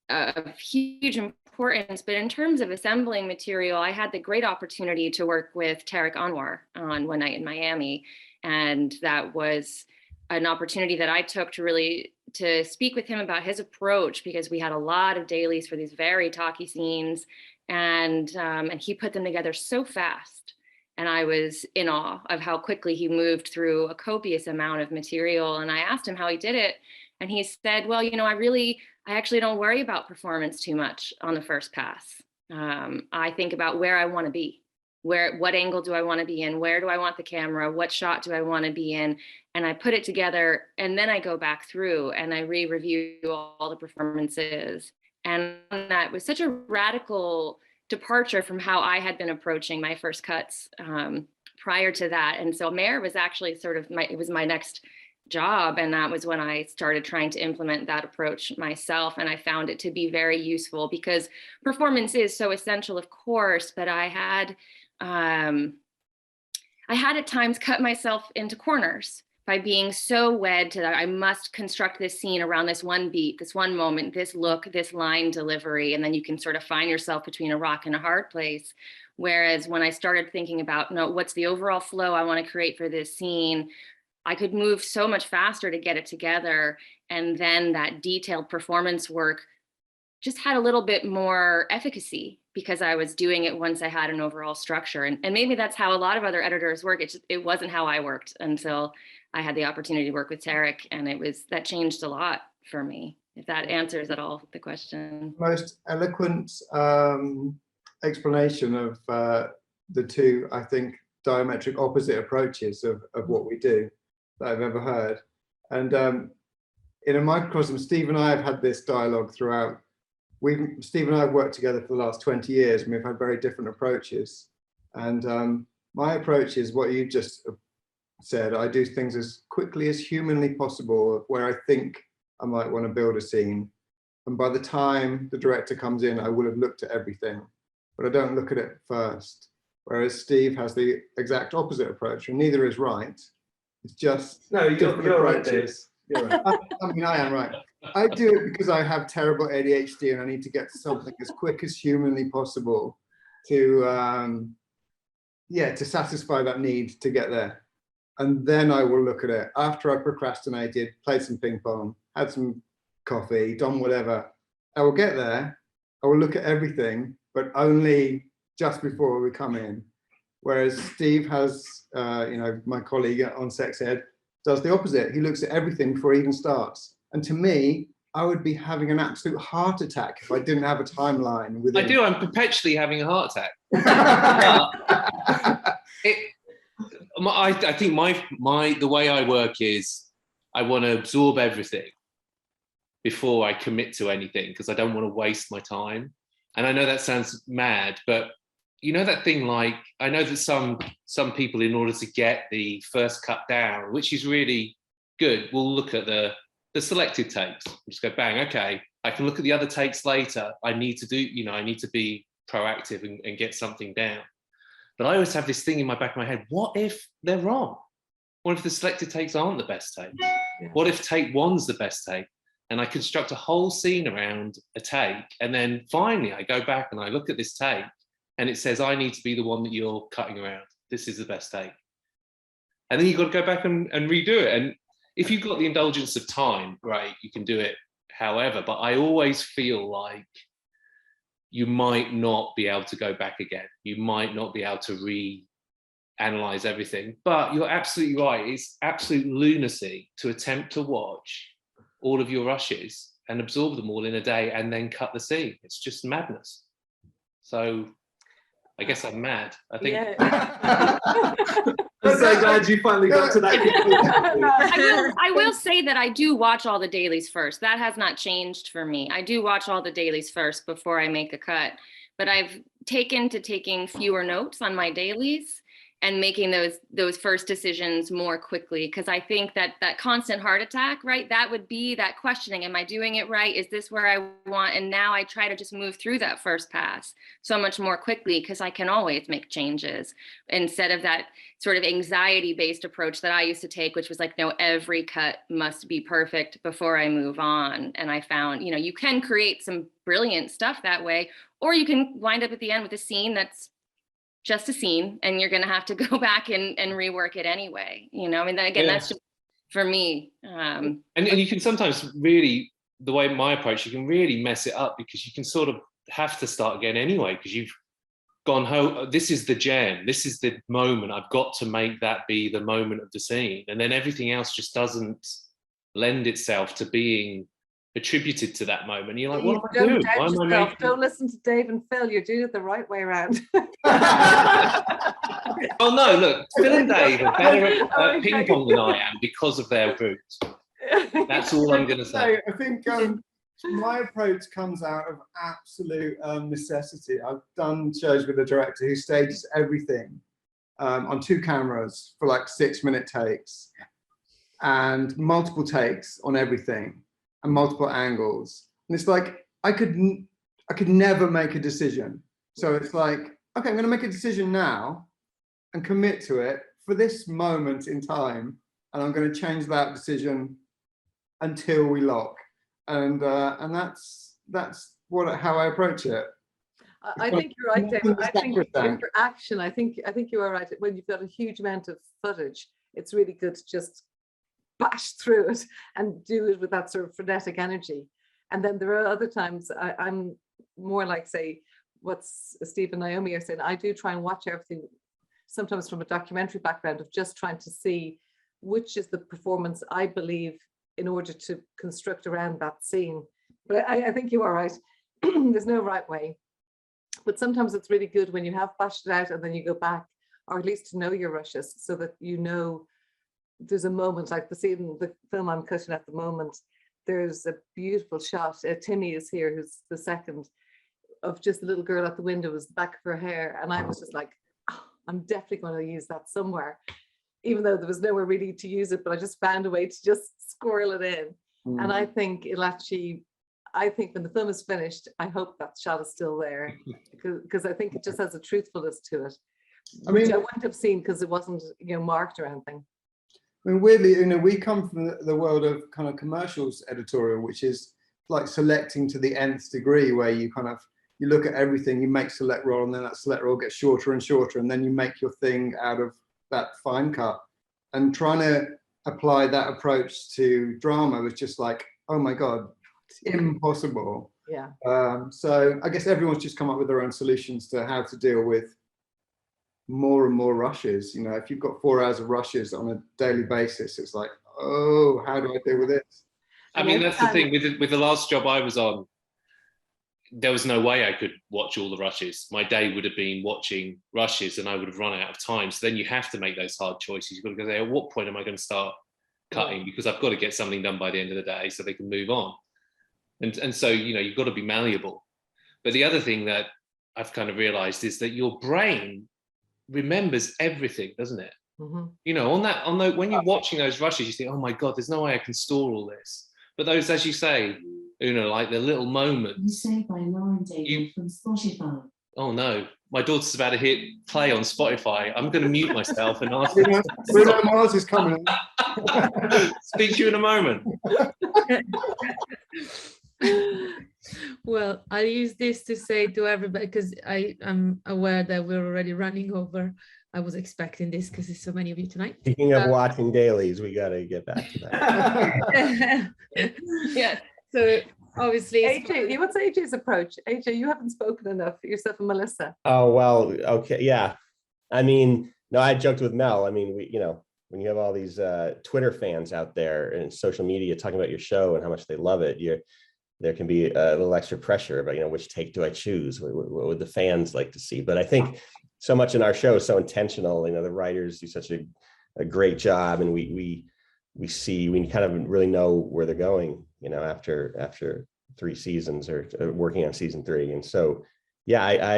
of huge importance, but in terms of assembling material, I had the great opportunity to work with Tarek Anwar on One Night in Miami, and that was an opportunity that I took to really to speak with him about his approach, because we had a lot of dailies for these very talky scenes, and he put them together so fast, and I was in awe of how quickly he moved through a copious amount of material. And I asked him how he did it, and he said, well, you know, I actually don't worry about performance too much on the first pass. I think about where I want to be, what angle do I want to be in, where do I want the camera, what shot do I want to be in, and I put it together, and then I go back through and I re-review all the performances. And that was such a radical departure from how I had been approaching my first cuts prior to that. And so Mare was actually sort of it was my next job, and that was when I started trying to implement that approach myself, and I found it to be very useful, because performance is so essential, of course, but I had at times cut myself into corners by being so wed to that I must construct this scene around this one beat, this one moment, this look, this line delivery, and then you can sort of find yourself between a rock and a hard place. Whereas when I started thinking about, no, what's the overall flow I want to create for this scene, I could move so much faster to get it together. And then that detailed performance work just had a little bit more efficacy, because I was doing it once I had an overall structure. And maybe that's how a lot of other editors work. It wasn't how I worked until I had the opportunity to work with Tarek, and that changed a lot for me, if that answers at all the question. Most eloquent explanation of the two, I think, diametric opposite approaches of what we do that I've ever heard. And in a microcosm, Steve and I have had this dialogue throughout. Steve and I have worked together for the last 20 years, and we've had very different approaches. And my approach is what you just said. I do things as quickly as humanly possible where I think I might want to build a scene. And by the time the director comes in, I will have looked at everything, but I don't look at it first. Whereas Steve has the exact opposite approach, and neither is right. It's just no, you're right, Dave. You're right. I mean, I am right. I do it because I have terrible ADHD, and I need to get to something as quick as humanly possible to satisfy that need to get there. And then I will look at it after I procrastinated, played some ping pong, had some coffee, done whatever. I will get there. I will look at everything, but only just before we come in. Whereas Steve has, my colleague on Sex Ed, does the opposite. He looks at everything before he even starts. And to me, I would be having an absolute heart attack if I didn't have a timeline. I do. I'm perpetually having a heart attack. I think the way I work is I want to absorb everything before I commit to anything, because I don't want to waste my time. And I know that sounds mad, but you know that thing, like, I know that some people, in order to get the first cut down, which is really good, will look at the selected takes, just go bang, okay, I can look at the other takes later. I need to be proactive and get something down. But I always have this thing in my back of my head, what if they're wrong? What if the selected takes aren't the best take? Yeah. What if take one's the best take? And I construct a whole scene around a take, and then finally I go back and I look at this take, and it says, I need to be the one that you're cutting around. This is the best take. And then you've got to go back and redo it. And if you've got the indulgence of time, great, you can do it however. But I always feel like you might not be able to go back again. You might not be able to analyze everything. But you're absolutely right. It's absolute lunacy to attempt to watch all of your rushes and absorb them all in a day and then cut the scene. It's just madness. So I guess I'm mad. I think. Yeah. I'm so glad you finally got to that. I will say that I do watch all the dailies first. That has not changed for me. I do watch all the dailies first before I make a cut. But I've taken to taking fewer notes on my dailies and making those first decisions more quickly, because I think that constant heart attack, right, that would be that questioning, am I doing it right, is this where I want, and now I try to just move through that first pass so much more quickly because I can always make changes, instead of that sort of anxiety based approach that I used to take, which was like, no, every cut must be perfect before I move on. And I found, you know, you can create some brilliant stuff that way, or you can wind up at the end with a scene that's just a scene and you're going to have to go back and rework it anyway. You know, I mean, again, that's just for me. And you can sometimes really, the way my approach, you can really mess it up because you can sort of have to start again anyway, because you've gone home. This is the gem. This is the moment. I've got to make that be the moment of the scene. And then everything else just doesn't lend itself to being attributed to that moment. You're like, what am I doing? Why am I making... Don't listen to Dave and Phil. You're doing it the right way around. Oh no, look, Phil and Dave are better at ping pong than I am because of their roots. That's all I'm going to say. I think my approach comes out of absolute necessity. I've done shows with a director who stages everything on 2 cameras for like 6-minute takes and multiple takes on everything and multiple angles. And it's like, I could never make a decision. So it's like, okay, I'm going to make a decision now and commit to it for this moment in time. And I'm going to change that decision until we lock. And that's how I approach it. I think you're right, David. I think for action, I think you are right. When you've got a huge amount of footage, it's really good to just bash through it and do it with that sort of frenetic energy. And then there are other times I'm more like, say, what Steve and Naomi are saying. I do try and watch everything, sometimes from a documentary background, of just trying to see which is the performance I believe in order to construct around that scene. But I think you are right. There's no right way. But sometimes it's really good when you have bashed it out and then you go back, or at least to know your rushes, so that you know there's a moment, like the scene, the film I'm cutting at the moment, there's a beautiful shot. Timmy is here, who's the second, of just a little girl at the window with the back of her hair. And I was just like, oh, I'm definitely going to use that somewhere, even though there was nowhere really to use it, but I just found a way to just squirrel it in. And I think it'll actually, when the film is finished, I hope that shot is still there, because I think it just has a truthfulness to it, which I wouldn't have seen because it wasn't, marked or anything. I mean, weirdly, we come from the world of kind of commercials editorial, which is like selecting to the nth degree, where you look at everything, you make select roll, and then that select roll gets shorter and shorter, and then you make your thing out of that fine cut. And trying to apply that approach to drama was just like, oh my God, it's impossible. Yeah. So I guess everyone's just come up with their own solutions to how to deal with more and more rushes. If you've got 4 hours of rushes on a daily basis, it's like, oh, how do I deal with this? I mean, that's the thing with the last job I was on, there was no way I could watch all the rushes. My day would have been watching rushes and I would have run out of time. So then you have to make those hard choices. You've got to go there, at what point am I going to start cutting? Because I've got to get something done by the end of the day so they can move on. And so, you've got to be malleable. But the other thing that I've kind of realized is that your brain remembers everything, doesn't it? Mm-hmm. When you're watching those rushes, you think, oh my God, there's no way I can store all this. But those, as you say, like the little moments. From Spotify. Oh no, my daughter's about to hit play on Spotify. I'm going to mute myself and ask. Bruno Mars is coming. Speak to you in a moment. Well, I'll use this to say to everybody, because I am aware that we're already running over. I was expecting this because there's so many of you tonight. Speaking of watching dailies, we got to get back to that. Yeah. So obviously, AJ, what's AJ's approach? AJ, you haven't spoken enough, yourself and Melissa. Oh, well, okay. Yeah. I mean, no, I joked with Mel. I mean, when you have all these Twitter fans out there and social media talking about your show and how much they love it, there can be a little extra pressure about, which take do I choose? What would the fans like to see? But I think so much in our show is so intentional. The writers do such a great job, and we kind of really know where they're going, after 3 seasons or working on season 3. And so, yeah, I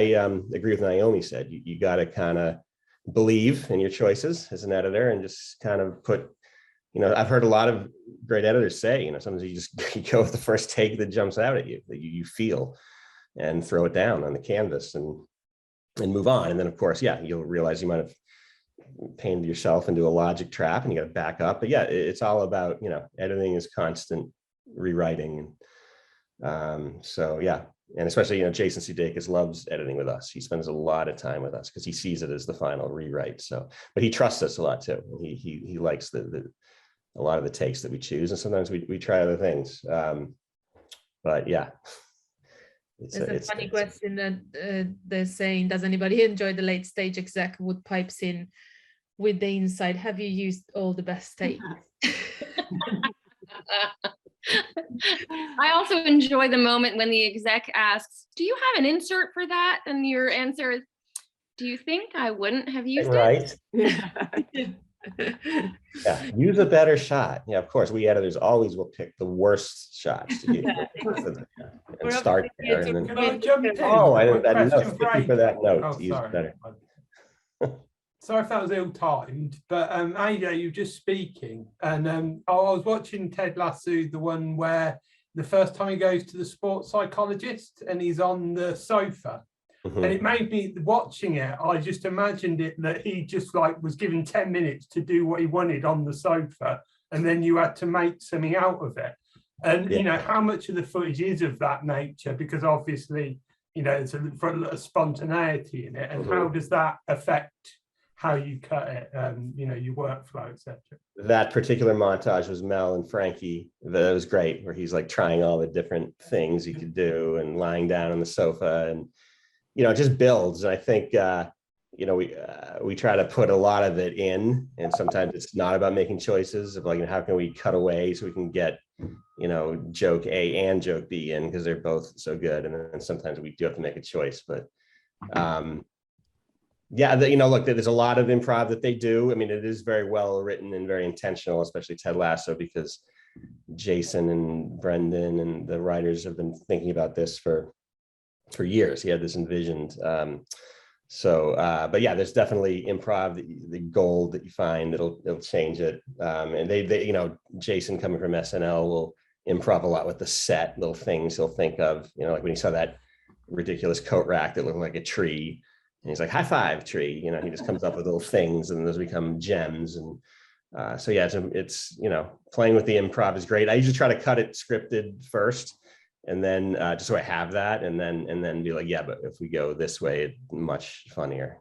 agree with Naomi said, you got to kind of believe in your choices as an editor and just kind of put, I've heard a lot of great editors say, sometimes you just go with the first take that jumps out at you, that you feel, and throw it down on the canvas and move on. And then, of course, yeah, you'll realize you might have painted yourself into a logic trap and you got to back up. But yeah, it's all about, editing is constant rewriting. So yeah, and especially, Jason Sudeikis loves editing with us. He spends a lot of time with us because he sees it as the final rewrite. So, but he trusts us a lot too. He likes a lot of the takes that we choose, and sometimes we try other things. But yeah. It's a funny question that they're saying, does anybody enjoy the late stage exec wood pipes in with the inside? Have you used all the best takes? I also enjoy the moment when the exec asks, do you have an insert for that? And your answer is, do you think I wouldn't have used it? Right. Yeah, use a better shot. Yeah, of course, we editors always will pick the worst shots to use. And start there. And then, I didn't know. Thank you for that note. To use it better. Sorry if that was ill-timed, but AJ, you were just speaking, and I was watching Ted Lasso, the one where the first time he goes to the sports psychologist and he's on the sofa. And it made me, watching it, I just imagined it that he just was given 10 minutes to do what he wanted on the sofa, and then you had to make something out of it. And, how much of the footage is of that nature? Because obviously, there's a spontaneity in it. And how does that affect how you cut it, your workflow, etc.? That particular montage was Mel and Frankie. That was great, where he's trying all the different things he could do and lying down on the sofa, and it just builds. And I think, we try to put a lot of it in, and sometimes it's not about making choices of how can we cut away so we can get, joke A and joke B in, because they're both so good. And then sometimes we do have to make a choice, but yeah, look, there's a lot of improv that they do. I mean, it is very well written and very intentional, especially Ted Lasso, because Jason and Brendan and the writers have been thinking about this for years. He had this envisioned. But yeah, there's definitely improv, the gold that you find it'll change it. And they Jason, coming from SNL, will improv a lot with the set, little things he'll think of, like when he saw that ridiculous coat rack that looked like a tree, and he's like, high five tree, he just comes up with little things, and those become gems. And so yeah, it's playing with the improv is great. I usually try to cut it scripted first, and then just so I have that, and then be like, yeah, but if we go this way, it's much funnier.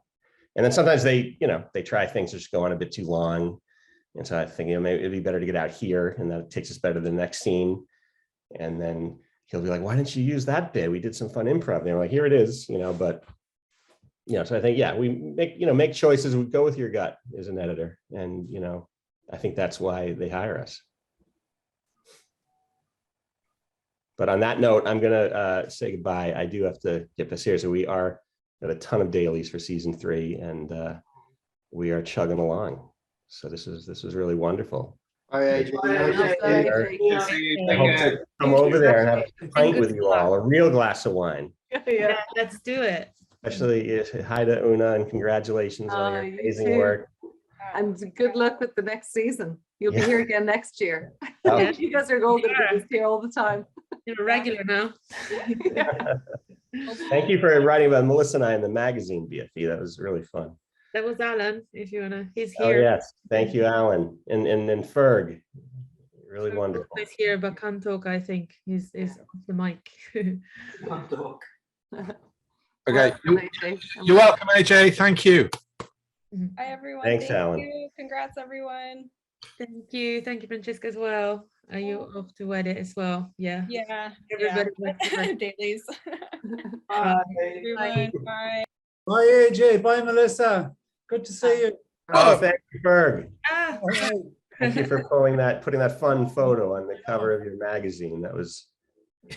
And then sometimes they try things that just go on a bit too long, and so I think maybe it'd be better to get out here, and that takes us better to the next scene. And then he'll be like, why didn't you use that bit? We did some fun improv. And they're like, here it is, but so I think, yeah, we make choices. We go with your gut as an editor, and I think that's why they hire us. But on that note, I'm gonna say goodbye. I do have to get this here. So we are at a ton of dailies for season 3, and we are chugging along. So this is really wonderful. I hope to come over there and have a pint with you all, a real glass of wine. Yeah, let's do it. Especially hi to Una, and congratulations on your amazing work. And good luck with the next season. You'll be here again next year. You guys are all going to be here all the time. You're a regular now. Thank you for writing about Melissa and I in the magazine, BFE. That was really fun. That was Alan, if you wanna. He's here. Oh yes, thank you, Alan, and Ferg. Really wonderful. He's here, but can't talk. I think he's off the mic. Can't talk. Okay, you're welcome, AJ. Thank you. Hi, everyone. Thanks, Thank Alan. you. Congrats, everyone. Thank you, Francesca, as well. Are you off to Reddit as well? Yeah. Yeah. Everybody Dailies. Bye. Everyone. Bye. Bye, AJ. Bye, Melissa. Good to see you. Oh, thank you, Berg. Ah. Thank you for putting that fun photo on the cover of your magazine. That was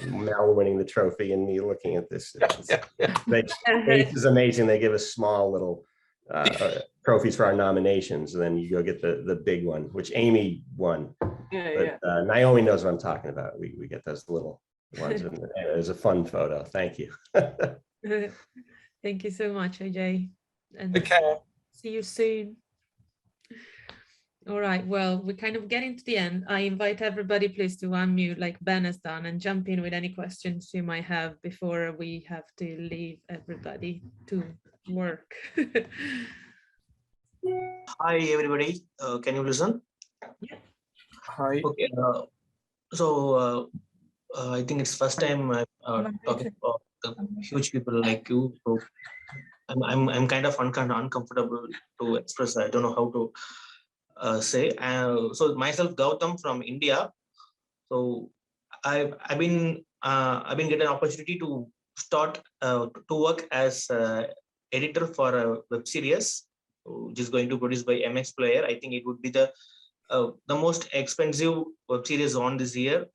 Mel winning the trophy and me looking at this. Space is amazing. They give us small little trophies for our nominations, and then you go get the big one, which Amy won. But Naomi knows what I'm talking about. We get those little ones, and it was a fun photo. Thank you. Thank you so much, AJ. And Okay. see you soon. All right, well, we're kind of getting to the end. I invite everybody please to unmute like Ben has done and jump in with any questions you might have before we have to leave everybody to work. Hi, everybody. Can you listen? Yeah. Hi. Okay. I think it's first time I'm talking about huge people like you. So I'm kind of uncomfortable to express. I don't know how to say. So myself, Gautam from India. So I've been getting an opportunity to start to work as editor for a web series, which is going to produce by MX Player. I think it would be the most expensive web series on this year,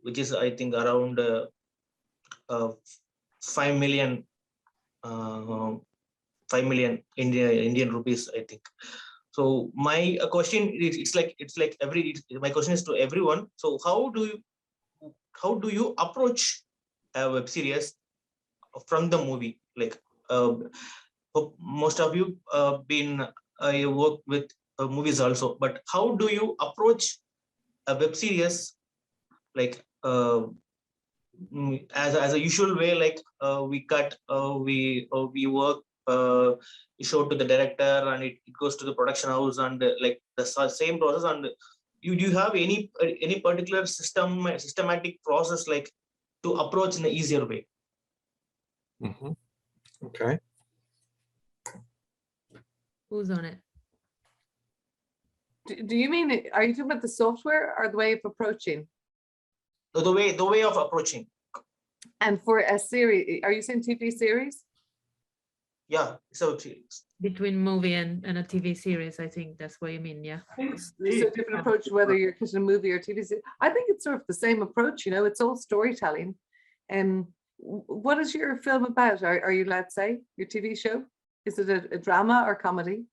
which is I think around 5 million Indian rupees, I think. So my question is, my question is to everyone. So how do you approach a web series from the movie? Like most of you you work with movies also, but how do you approach a web series like as a usual way, like we cut, we work, show to the director, and it goes to the production house, and like the same process. And do you have any particular systematic process like to approach in an easier way? Okay. Who's on it? Do you mean, are you talking about the software or the way of approaching? The way of approaching. And for a series, are you saying TV series? Yeah, it's a web series. Between movie and a TV series, I think that's what you mean, yeah. So different approach, whether you're catching a movie or TV series. I think it's sort of the same approach, you know, it's all storytelling. And what is your film about? Are you allowed to say your TV show? Is it a drama or comedy?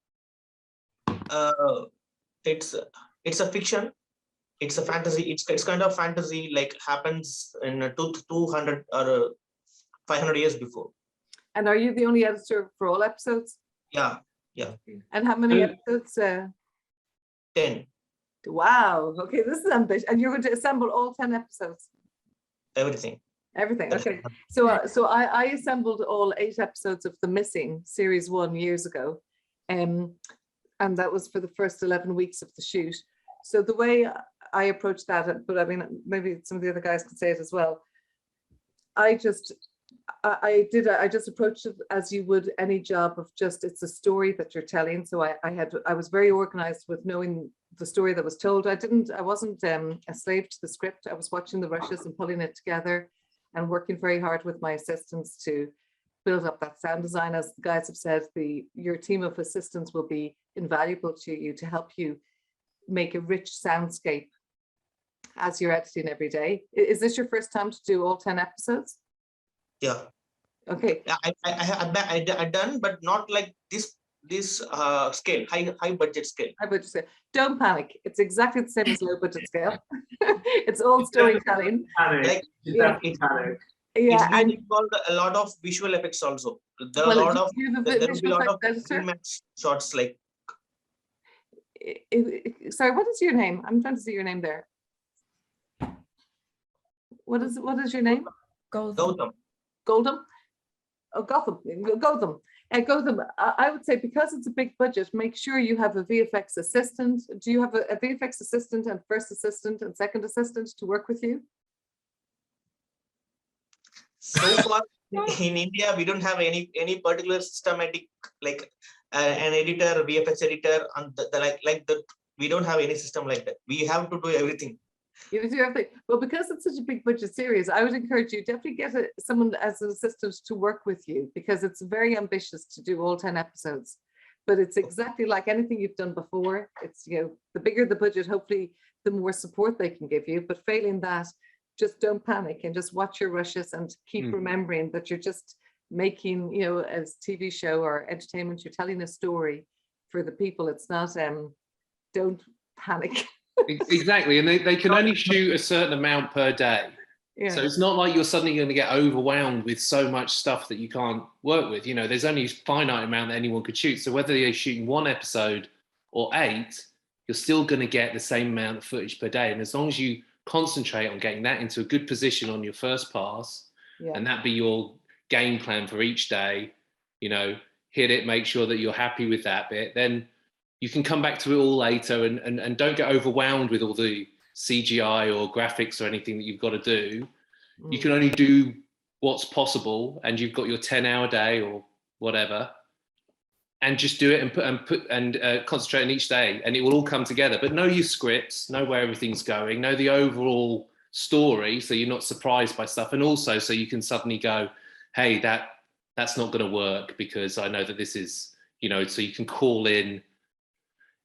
It's a fiction. It's a fantasy. It's kind of fantasy, like happens in 200 or 500 years before. And are you the only editor for all episodes? Yeah. And how many episodes? 10. Wow. Okay, this is ambitious. And you're going to assemble all 10 episodes? Everything. Everything. Okay. So I assembled all 8 episodes of The Missing series 1 years ago, and that was for the first 11 weeks of the shoot. So the way I approached that, but I mean, maybe some of the other guys could say it as well. I just approached it as you would any job of just, it's a story that you're telling. So I was very organized with knowing the story that was told. I wasn't a slave to the script. I was watching the rushes and pulling it together and working very hard with my assistants to build up that sound design. As the guys have said, your team of assistants will be invaluable to you to help you make a rich soundscape as you're editing every day. Is this your first time to do all 10 episodes? Yeah. Okay. I done, but not like this scale, high budget scale. High budget scale. Don't panic. It's exactly the same as low budget scale. It's all storytelling. Like, yeah. It's been involved a lot of visual effects also. There are a lot of shots like. Sorry, what is your name? I'm trying to see your name there. What is your name? Gautam. Goldham? Oh, Gotham. Gotham. Gotham, I would say because it's a big budget, make sure you have a VFX assistant. Do you have a VFX assistant and first assistant and second assistant to work with you? So far in India, we don't have any particular systematic like an editor, VFX editor, and we don't have any system like that. We have to do everything. You do everything. Well, because it's such a big budget series, I would encourage you definitely get someone as an assistant to work with you, because it's very ambitious to do all 10 episodes. but it's exactly like anything you've done before. It's, you know, the bigger the budget, hopefully the more support they can give you, but failing that, just don't panic and just watch your rushes and keep remembering that you're just making, you know, a TV show or entertainment, you're telling a story for the people. It's not, don't panic. Exactly, and they can only shoot a certain amount per day. Yeah. So it's not like you're suddenly going to get overwhelmed with so much stuff that you can't work with. You know, there's only a finite amount that anyone could shoot. So whether you're shooting 1 episode or 8, you're still going to get the same amount of footage per day. And as long as you concentrate on getting that into a good position on your first pass, and that be your game plan for each day, you know, hit it, make sure that you're happy with that bit, then you can come back to it all later and don't get overwhelmed with all the CGI or graphics or anything that you've got to do. You can only do what's possible, and you've got your 10-hour day or whatever, and just do it and concentrate on each day, and it will all come together. But know your scripts, know where everything's going, know the overall story, so you're not surprised by stuff, and also so you can suddenly go, hey, that's not going to work because I know that this is, you know, so you can call in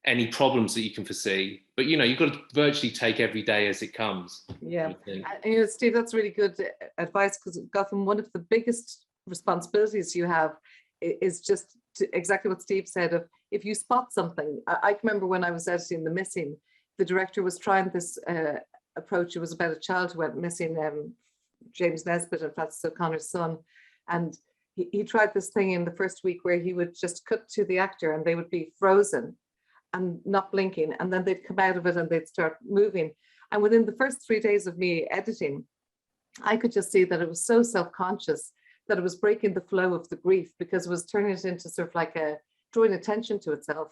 any problems that you can foresee. But, you know, you've got to virtually take every day as it comes. Yeah, and, you know, Steve, that's really good advice, because Gotham, one of the biggest responsibilities you have is just exactly what Steve said, of if you spot something. I can remember when I was editing The Missing, the director was trying this approach. It was about a child who went missing, James Nesbitt and Francis O'Connor's son, and he tried this thing in the first week where he would just cut to the actor and they would be frozen and not blinking, and then they'd come out of it and they'd start moving. And within the first 3 days of me editing, I could just see that it was so self-conscious that it was breaking the flow of the grief, because it was turning it into sort of like drawing attention to itself.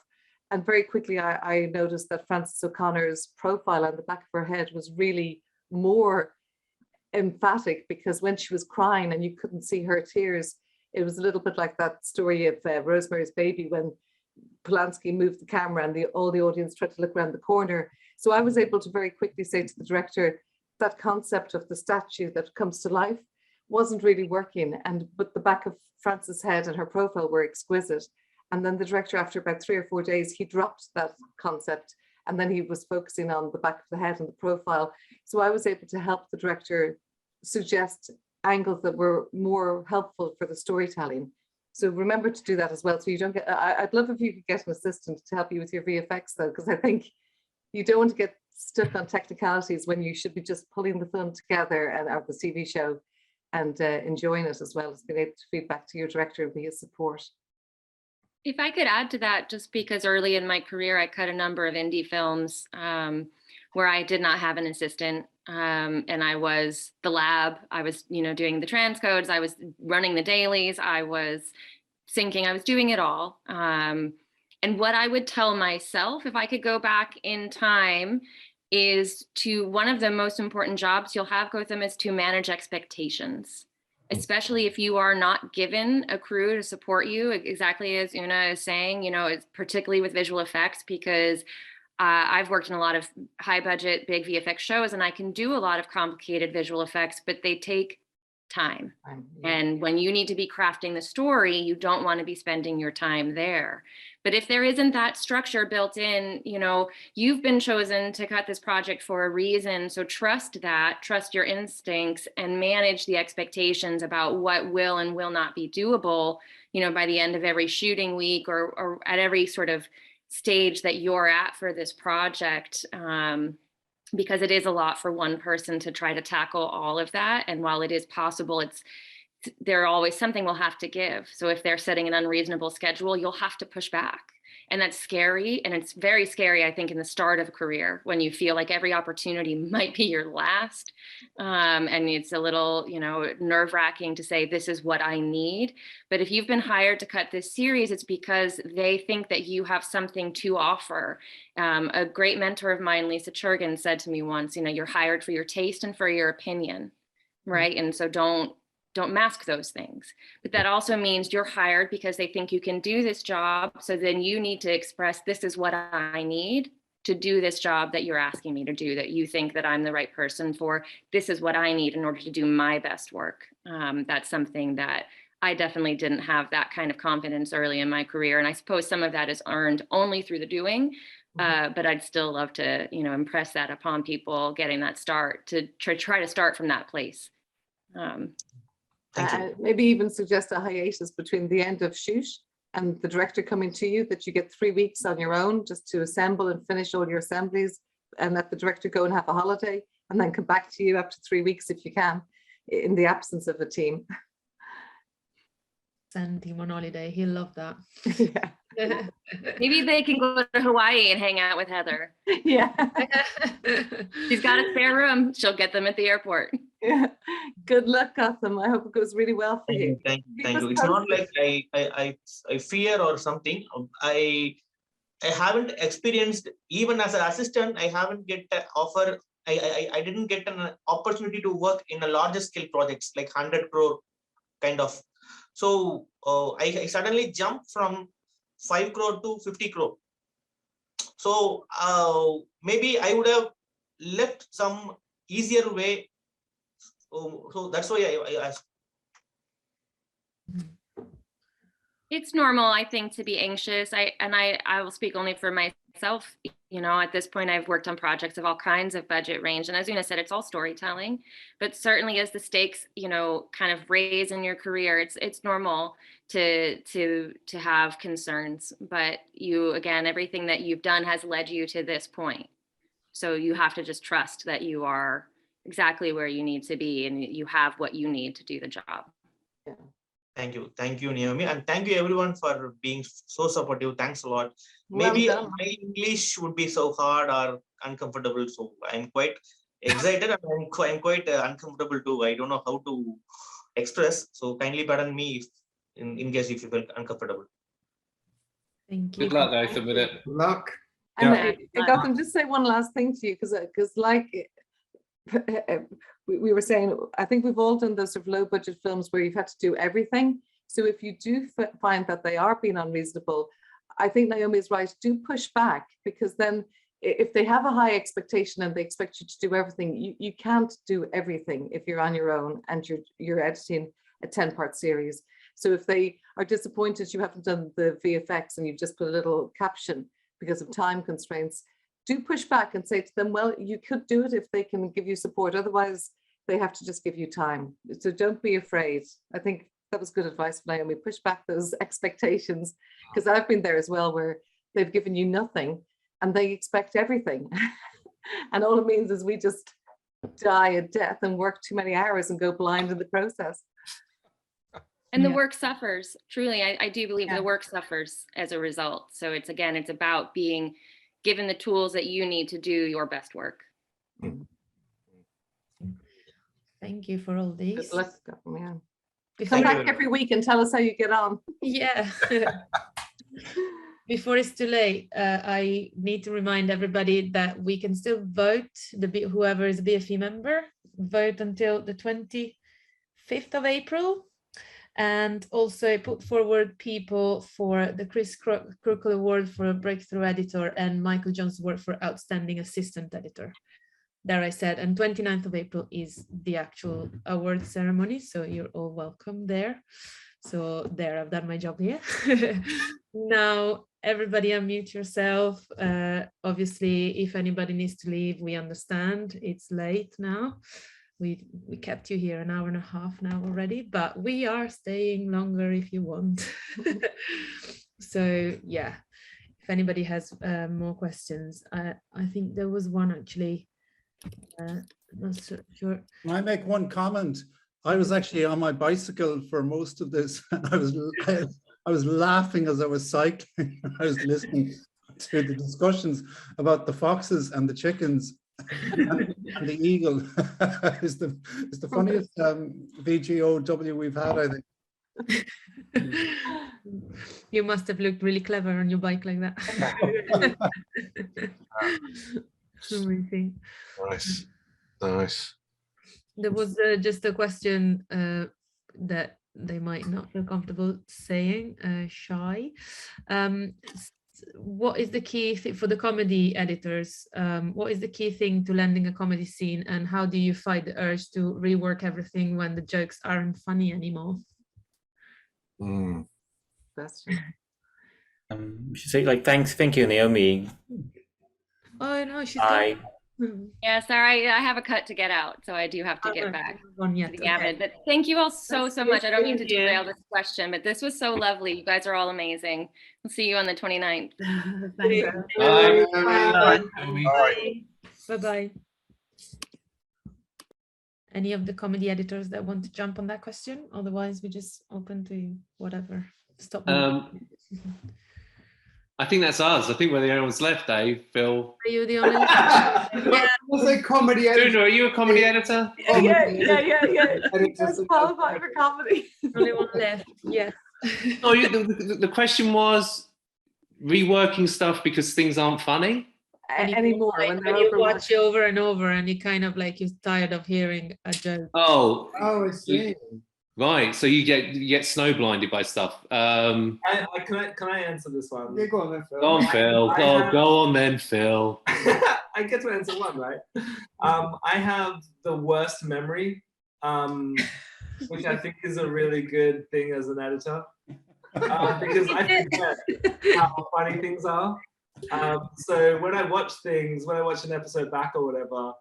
And very quickly I noticed that Frances O'Connor's profile on the back of her head was really more emphatic, because when she was crying and you couldn't see her tears, it was a little bit like that story of Rosemary's Baby, when Polanski moved the camera and all the audience tried to look around the corner. So I was able to very quickly say to the director, that concept of the statue that comes to life wasn't really working, but the back of Frances' head and her profile were exquisite. And then the director, after about 3 or 4 days, he dropped that concept, and then he was focusing on the back of the head and the profile. So I was able to help the director suggest angles that were more helpful for the storytelling. So remember to do that as well. So you don't get, I'd love if you could get an assistant to help you with your VFX though, because I think you don't want to get stuck on technicalities when you should be just pulling the film together and or the TV show and enjoying it, as well as being able to feed back to your director and be a support. If I could add to that, just because early in my career, I cut a number of indie films where I did not have an assistant, and I was the lab. I was, you know, doing the transcodes. I was running the dailies. I was syncing. I was doing it all. And what I would tell myself, if I could go back in time, is to one of the most important jobs you'll have, Gotham, is to manage expectations. Especially if you are not given a crew to support you, exactly as Una is saying, you know, it's particularly with visual effects, because I've worked in a lot of high budget, big VFX shows, and I can do a lot of complicated visual effects, but they take time. And when you need to be crafting the story, you don't want to be spending your time there. But if there isn't that structure built in, you know, you've been chosen to cut this project for a reason. So trust that, trust your instincts, and manage the expectations about what will and will not be doable, you know, by the end of every shooting week or at every sort of stage that you're at for this project. Because it is a lot for one person to try to tackle all of that. And while it is possible, there always something will have to give. So if they're setting an unreasonable schedule, you'll have to push back. And that's scary. And it's very scary, I think, in the start of a career, when you feel like every opportunity might be your last. And it's a little, you know, nerve-wracking to say, this is what I need. But if you've been hired to cut this series, it's because they think that you have something to offer. A great mentor of mine, Lisa Churgan, said to me once, you know, you're hired for your taste and for your opinion, right? And so don't mask those things. But that also means you're hired because they think you can do this job. So then you need to express, this is what I need to do this job that you're asking me to do, that you think that I'm the right person for. This is what I need in order to do my best work. That's something that I definitely didn't have that kind of confidence early in my career. And I suppose some of that is earned only through the doing. But I'd still love to, impress that upon people getting that start, to try to start from that place. Maybe even suggest a hiatus between the end of shoot and the director coming to you, that you get 3 weeks on your own just to assemble and finish all your assemblies, and let the director go and have a holiday and then come back to you after 3 weeks if you can, in the absence of a team. Send him on holiday. He'll love that. Yeah. Maybe they can go to Hawaii and hang out with Heather. Yeah. She's got a spare room. She'll get them at the airport. Yeah. Good luck, Gotham. I hope it goes really well for you. Thank you. It's not like I fear or something. I haven't experienced, even as an assistant, I haven't get an offer. I didn't get an opportunity to work in a larger scale projects like 100 crore kind of. So I suddenly jumped from 5 crore to 50 crore. So maybe I would have left some easier way. So that's why I asked. It's normal, I think, to be anxious. I will speak only for myself. At this point, I've worked on projects of all kinds of budget range. And as Una said, it's all storytelling. But certainly as the stakes, kind of raise in your career, it's normal to have concerns. But again, everything that you've done has led you to this point. So you have to just trust that you are exactly where you need to be and you have what you need to do the job. Yeah. Thank you, Naomi, and thank you everyone for being so supportive. Thanks a lot. Maybe my English would be so hard or uncomfortable, so I'm quite excited and I'm quite uncomfortable too. I don't know how to express, so kindly pardon me if, in case if you feel uncomfortable. Thank you. Good luck, Nathan, with it. Good luck. And I got them just say one last thing to you, because like we were saying, I think we've all done those sort of low budget films where you've had to do everything. So if you do find that they are being unreasonable, I think Naomi is right. Do push back, because then if they have a high expectation and they expect you to do everything, you can't do everything if you're on your own and you're editing a 10-part series. So if they are disappointed you haven't done the VFX and you've just put a little caption because of time constraints, do push back and say to them, well, you could do it if they can give you support. Otherwise, they have to just give you time. So don't be afraid. I think that was good advice, Naomi. Push back those expectations, because I've been there as well, where they've given you nothing and they expect everything. And all it means is we just die a death and work too many hours and go blind in the process. And the work suffers. Truly, I do believe the work suffers as a result. So it's about being given the tools that you need to do your best work. Thank you for all these. Good luck. Yeah. Come back every week and tell us how you get on. Yeah. Before it's too late, I need to remind everybody that we can still vote. Whoever is a BFE member, vote until the 25th of April. And also put forward people for the Chris Crookle Award for Breakthrough Editor and Michael Jones Award for Outstanding Assistant Editor. There I said, and 29th of April is the actual award ceremony, so you're all welcome there. So there, I've done my job here. Now, everybody unmute yourself. Obviously, if anybody needs to leave, we understand. It's late now. We kept you here an hour and a half now already, but we are staying longer if you want. So yeah, if anybody has more questions, I think there was one actually. Not so sure. Can I make one comment? I was actually on my bicycle for most of this, and I was laughing as I was cycling. I was listening to the discussions about the foxes and the chickens. And the eagle is the funniest VGOW we've had, I think. You must have looked really clever on your bike like that. Amazing. Nice. There was just a question that they might not feel comfortable saying. Shy. What is the key thing for the comedy editors? What is the key thing to landing a comedy scene, and how do you fight the urge to rework everything when the jokes aren't funny anymore? We should say like thank you, Naomi. Oh no, she's Bye. gone. Yeah, sorry, I have a cut to get out, so I do have to get back to the admin. But thank you all so much. I don't mean to derail this question, but this was so lovely. You guys are all amazing. We'll see you on the 29th. Bye. Bye. Bye-bye. Any of the comedy editors that want to jump on that question? Otherwise, we just open to whatever. Stop. I think that's us. I think we're the only ones left, Dave. Phil. Are you the only one? Yeah. Was a comedy editor. Bruno, are you a comedy editor? Yeah. Just qualified for comedy. Only one left. Yeah. Oh, the question was reworking stuff because things aren't funny anymore. When you watch it over and over, and you kind of like you're tired of hearing a joke. Oh, I see. Right, so you get snow blinded by stuff. Can I answer this one? Yeah, go on then, Phil. Go on, Phil. Go on then, Phil. I get to answer one, right? I have the worst memory, which I think is a really good thing as an editor, because I forget how funny things are. So when I watch an episode back or whatever,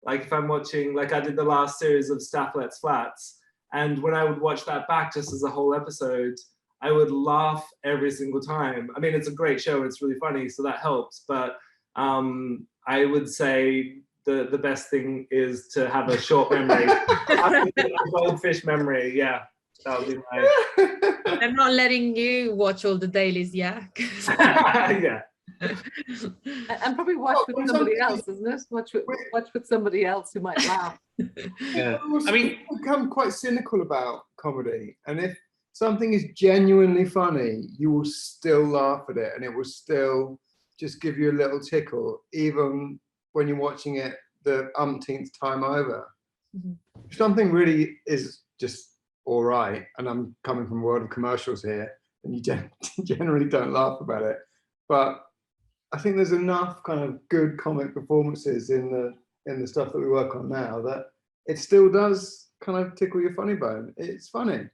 like if I'm watching, like I did the last series of Stafflet's Flats, and when I would watch that back just as a whole episode, I would laugh every single time. I mean, it's a great show, it's really funny, so that helps. But I would say the best thing is to have a short memory. A goldfish memory, yeah. That would be my... I'm not letting you watch all the dailies, yeah? Yeah. And probably watch with somebody else, isn't it? Watch with somebody else who might laugh. Yeah. I mean, I've become quite cynical about comedy, and if something is genuinely funny, you will still laugh at it, and it will still just give you a little tickle, even when you're watching it the umpteenth time over. If something really is just all right, and I'm coming from a world of commercials here, and you generally don't laugh about it, but I think there's enough kind of good comic performances in the stuff that we work on now that it still does kind of tickle your funny bone. It's funny.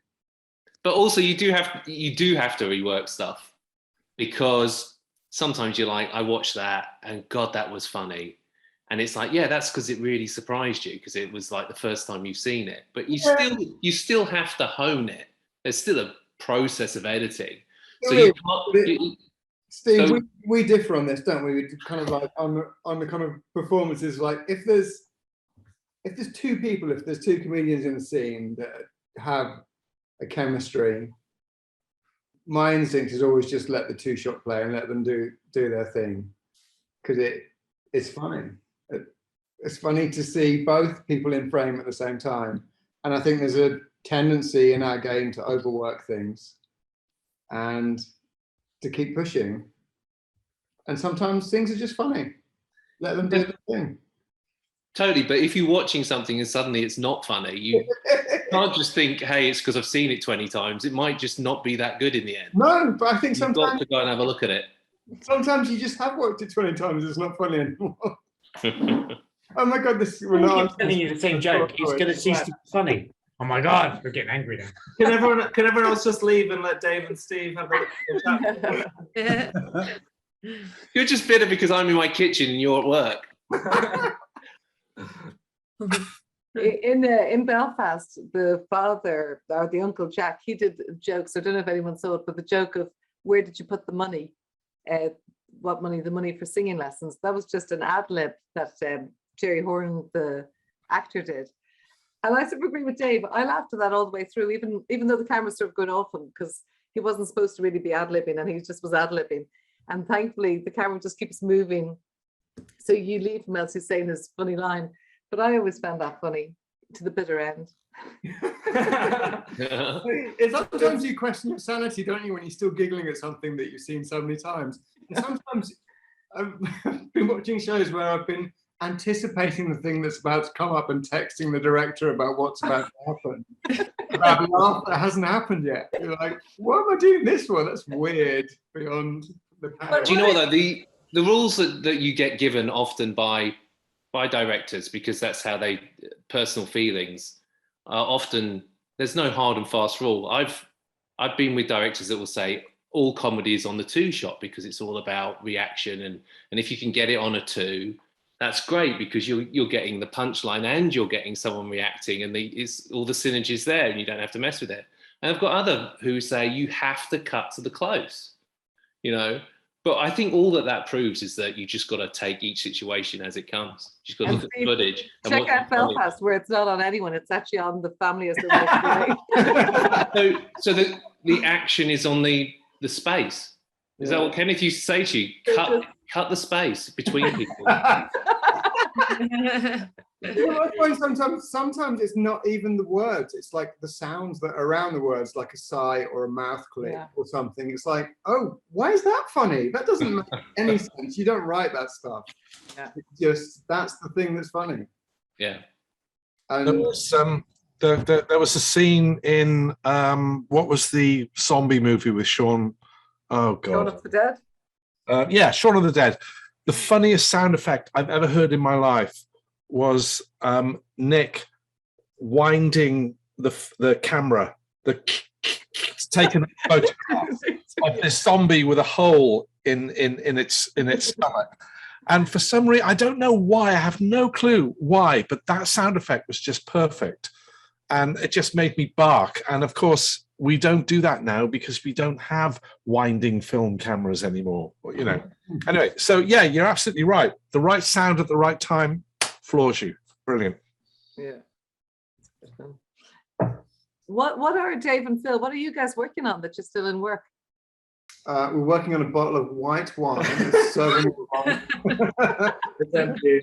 But also you do have to rework stuff, because sometimes you're like, I watched that and God, that was funny. And it's like, yeah, that's because it really surprised you, because it was like the first time you've seen it. But you still have to hone it. There's still a process of editing. So you can't. Steve, so, we differ on this, don't we? We kind of like on the kind of performances. Like if there's two people, if there's two comedians in the scene that have a chemistry, my instinct is always just let the two shot play and let them do their thing, because it's funny. It's funny to see both people in frame at the same time, and I think there's a tendency in our game to overwork things and to keep pushing, and sometimes things are just funny. Let them do their thing. Totally, but if you're watching something and suddenly it's not funny, you can't just think, hey, it's because I've seen it 20 times. It might just not be that good in the end. No, but I think sometimes you've got to go and have a look at it. Sometimes you just have watched it 20 times, it's not funny anymore. Oh my God, we're not telling you the same joke. It's going to cease to be funny. Oh my God, we're getting angry now. Can everyone else just leave and let Dave and Steve have a chat? You're just bitter because I'm in my kitchen and you're at work. In Belfast, the father or the Uncle Jack, he did jokes. I don't know if anyone saw it, but the joke of where did you put the money? What money? The money for singing lessons. That was just an ad lib that Jerry Horn, the actor, did. And I sort of agree with Dave. I laughed at that all the way through, even though the camera's sort of going off him, because he wasn't supposed to really be ad-libbing, and he just was ad-libbing. And thankfully, the camera just keeps moving, so you leave him as he's saying his funny line. But I always found that funny to the bitter end. Sometimes you question your sanity, don't you, when you're still giggling at something that you've seen so many times. And sometimes I've been watching shows where I've been anticipating the thing that's about to come up and texting the director about what's about to happen. About a laugh that hasn't happened yet. You're like, what am I doing this for? That's weird beyond the power. Do you know what, though? The rules that you get given often by directors, because that's how personal feelings are often, there's no hard and fast rule. I've been with directors that will say all comedy is on the 2 shot because it's all about reaction, and if you can get it on a 2, that's great because you're getting the punchline and you're getting someone reacting, and it's all the synergies there, and you don't have to mess with it. And I've got other who say you have to cut to the close, you know. But I think all that proves is that you just got to take each situation as it comes. You just got to look at the footage. Check out Belfast, where it's not on anyone; it's actually on the family as they're walking away. So the action is on the space. Is that what Kenneth used to say to you? Cut the space between people. I find sometimes it's not even the words, it's like the sounds that are around the words, like a sigh or a mouth click or something. It's like, oh, why is that funny? That doesn't make any sense. You don't write that stuff. It's just, that's the thing that's funny. Yeah. And there was a scene in what was the zombie movie with Shaun? Oh God. Shaun of the Dead? Yeah, Shaun of the Dead. The funniest sound effect I've ever heard in my life was Nick winding the camera, taking a photograph of this zombie with a hole in its stomach. And for some reason, I don't know why, I have no clue why, but that sound effect was just perfect. And it just made me bark. And of course, we don't do that now because we don't have winding film cameras anymore, you know. Anyway, so yeah, you're absolutely right. The right sound at the right time floors you. Brilliant. Yeah. What are Dave and Phil? What are you guys working on that you're still in work? We're working on a bottle of white wine. It's empty.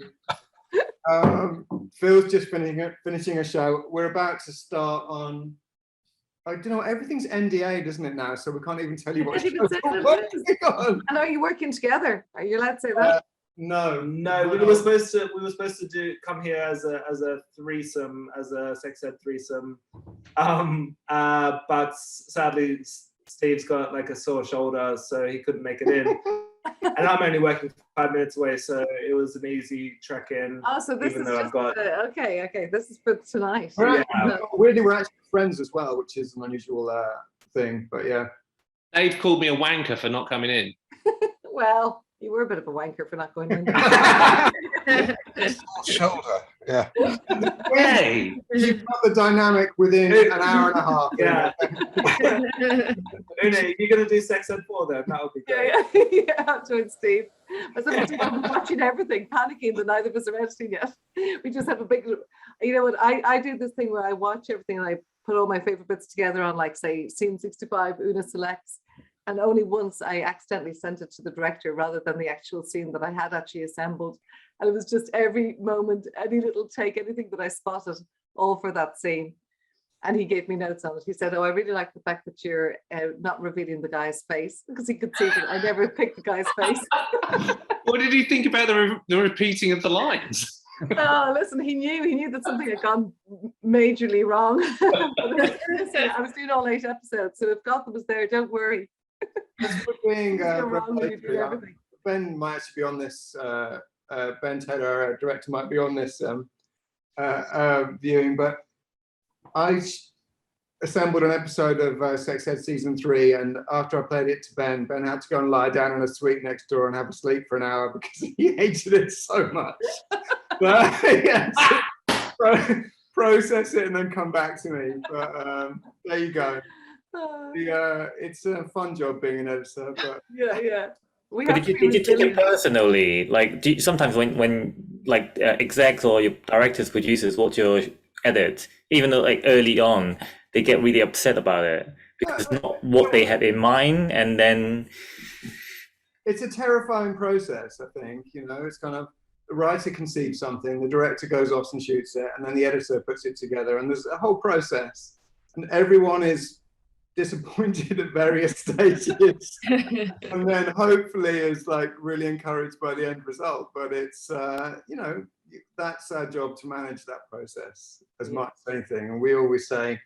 Phil's just finishing a show. We're about to start on. I don't know. Everything's NDA, doesn't it now? So we can't even tell you what. And are you working together? Are you allowed to say that? No, we were supposed to come here as a threesome, as a sex ed threesome, but sadly Steve's got like a sore shoulder, so he couldn't make it in. And I'm only working 5 minutes away, so it was an easy trek in. Oh, so this is just okay. This is for tonight. Weirdly, we're actually friends as well, which is an unusual thing. But yeah, Dave called me a wanker for not coming in. Well, you were a bit of a wanker for not going in. Shoulder, yeah. Hey, you've got the dynamic within an hour and a half. Yeah. Una, you're gonna do sex ed 4 then? That would be great. Yeah, I'll join Steve. I was watching everything, panicking that neither of us are editing yet. We just have a big, you know what? I do this thing where I watch everything and I put all my favorite bits together on, like, say, scene 65, Una selects. And only once I accidentally sent it to the director rather than the actual scene that I had actually assembled. And it was just every moment, any little take, anything that I spotted, all for that scene. And he gave me notes on it. He said, oh, I really like the fact that you're not revealing the guy's face, because he could see that I never picked the guy's face. What did he think about the repeating of the lines? Oh, listen, he knew that something had gone majorly wrong. I was doing all 8 episodes, so if Gotham was there, don't worry. Being Ben might actually be on this. Ben Taylor, our director, might be on this viewing. But I assembled an episode of Sex Ed season 3, and after I played it to Ben had to go and lie down in a suite next door and have a sleep for an hour because he hated it so much. But yeah, process it and then come back to me. But there you go. It's a fun job being an editor, but yeah. But did you take it personally? Like, sometimes when like execs or your directors, producers watch your edit, even though like early on they get really upset about it because it's not what they had in mind, and then it's a terrifying process. I think, you know, it's kind of the writer conceives something, the director goes off and shoots it, and then the editor puts it together, and there's a whole process, and everyone is disappointed at various stages and then hopefully is like really encouraged by the end result. But it's you know, that's our job, to manage that process as much as anything. And we always say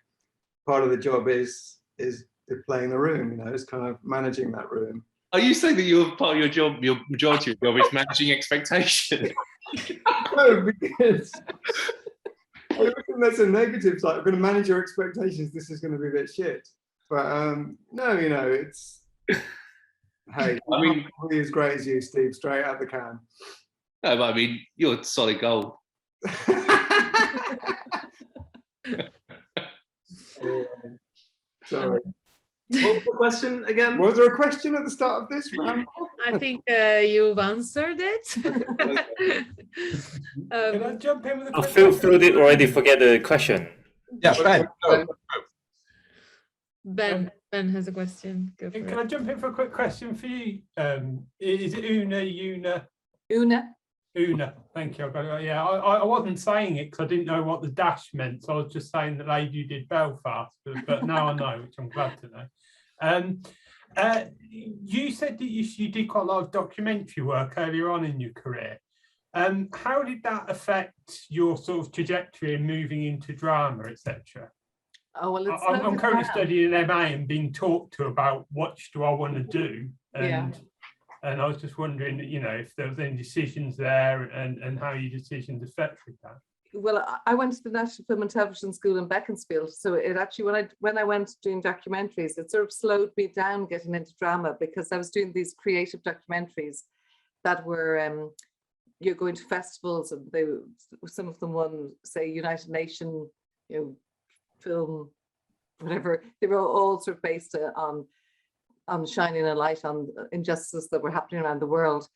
part of the job is playing the room, you know, it's kind of managing that room. Are you saying that you're part of your job, your majority of your job is managing expectation? No, because I reckon that's a negative side. I'm going to manage your expectations, this is going to be a bit shit. But no, you know, it's hey, I mean, probably as great as you, Steve, straight out the can. No, but I mean, you're solid gold. Sorry. What was the question again? Was there a question at the start of this round? I think you've answered it. Can I jump in with a Oh, quick Phil question? did already forget the question. Yeah, Ben has a question. Go for Can it. I jump in for a quick question for you? Is it Una? Una. Thank you. I got it. Yeah, I wasn't saying it because I didn't know what the dash meant. So I was just saying the lady who did Belfast, but now I know, which I'm glad to know. You said that you did quite a lot of documentary work earlier on in your career. How did that affect your sort of trajectory in moving into drama, etc.? Oh, well, I'm currently studying an MA and being talked to about what do I want to do, and I was just wondering, you know, if there was any decisions there and how your decisions affected that. Well, I went to the National Film and Television School in Beaconsfield, so it actually, when I went doing documentaries, it sort of slowed me down getting into drama, because I was doing these creative documentaries that were you're going to festivals, and some of them won, say, United Nations, you know, film, whatever. They were all sort of based on shining a light on injustices that were happening around the world.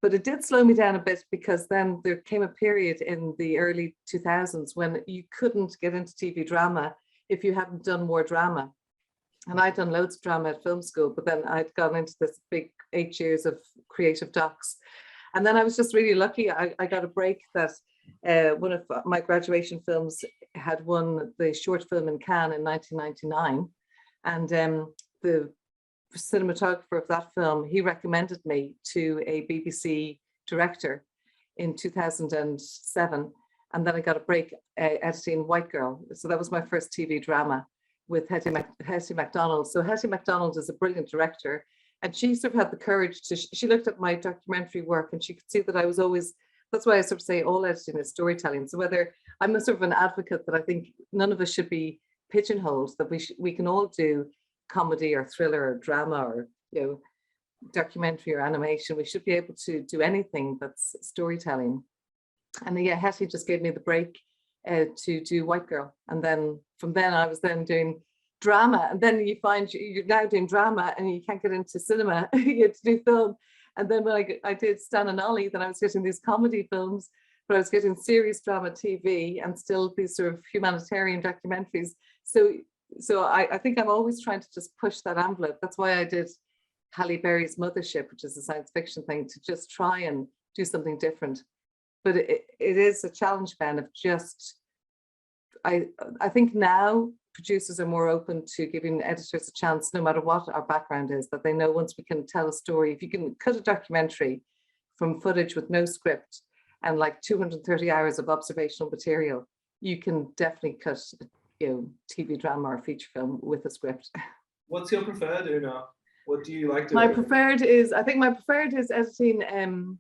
But it did slow me down a bit, because then there came a period in the early 2000s when you couldn't get into TV drama if you hadn't done more drama. And I'd done loads of drama at film school, but then I'd gone into this big 8 years of creative docs. And then I was just really lucky. I got a break that one of my graduation films had won the short film in Cannes in 1999. And the cinematographer of that film, he recommended me to a BBC director in 2007. And then I got a break editing White Girl. So that was my first TV drama with Hetty MacDonald. So Hetty MacDonald is a brilliant director. And she sort of had the courage to, she looked at my documentary work and she could see that I was always, that's why I sort of say all editing is storytelling. So whether I'm a sort of an advocate that I think none of us should be pigeonholed, that we can all do comedy or thriller or drama or, you know, documentary or animation. We should be able to do anything that's storytelling. And yeah, Hetty just gave me the break to do White Girl. And then from then I was then doing drama, and then you find you're now doing drama and you can't get into cinema, you have to do film. And then when I did Stan and Ollie, then I was getting these comedy films, but I was getting serious drama TV and still these sort of humanitarian documentaries. So I think I'm always trying to just push that envelope. That's why I did Halle Berry's Mothership, which is a science fiction thing, to just try and do something different. But it is a challenge, Ben, of just, I think now producers are more open to giving editors a chance, no matter what our background is, that they know once we can tell a story, if you can cut a documentary from footage with no script and like 230 hours of observational material, you can definitely cut, you know, TV drama or feature film with a script. What's your preferred, Una? What do you like doing? My preferred is, I think my preferred is editing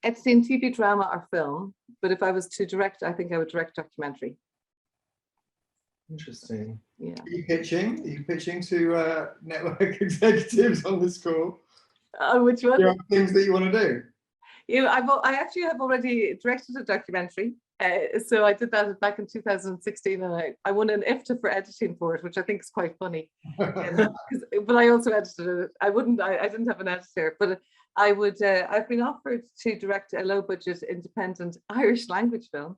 TV drama or film. But if I was to direct, I think I would direct documentary. Interesting. Yeah. Are you pitching to network executives on this call? Which one? There are things that you want to do. You know, I actually have already directed a documentary. So I did that back in 2016, and I won an IFTA for editing for it, which I think is quite funny. But I also edited it. I didn't have an editor, but I would. I've been offered to direct a low-budget, independent Irish language film,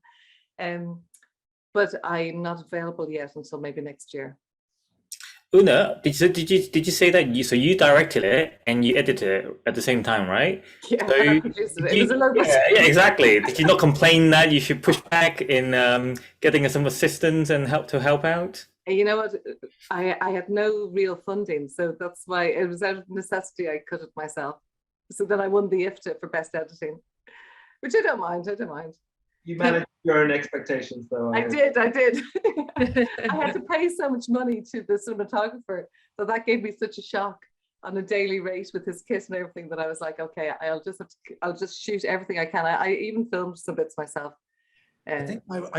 but I'm not available yet until maybe next year. Una, did you say that you directed it and you edited it at the same time, right? Yeah, so I produced it. It was a low budget. Yeah, exactly. Did you not complain that you should push back in getting some assistance and help out? You know what? I had no real funding, so that's why it was out of necessity I cut it myself. So then I won the IFTA for best editing, which I don't mind. You managed your own expectations, though. I did. I had to pay so much money to the cinematographer, so that gave me such a shock on a daily rate with his kit and everything, that I was like, okay, I'll just shoot everything I can. I even filmed some bits myself. I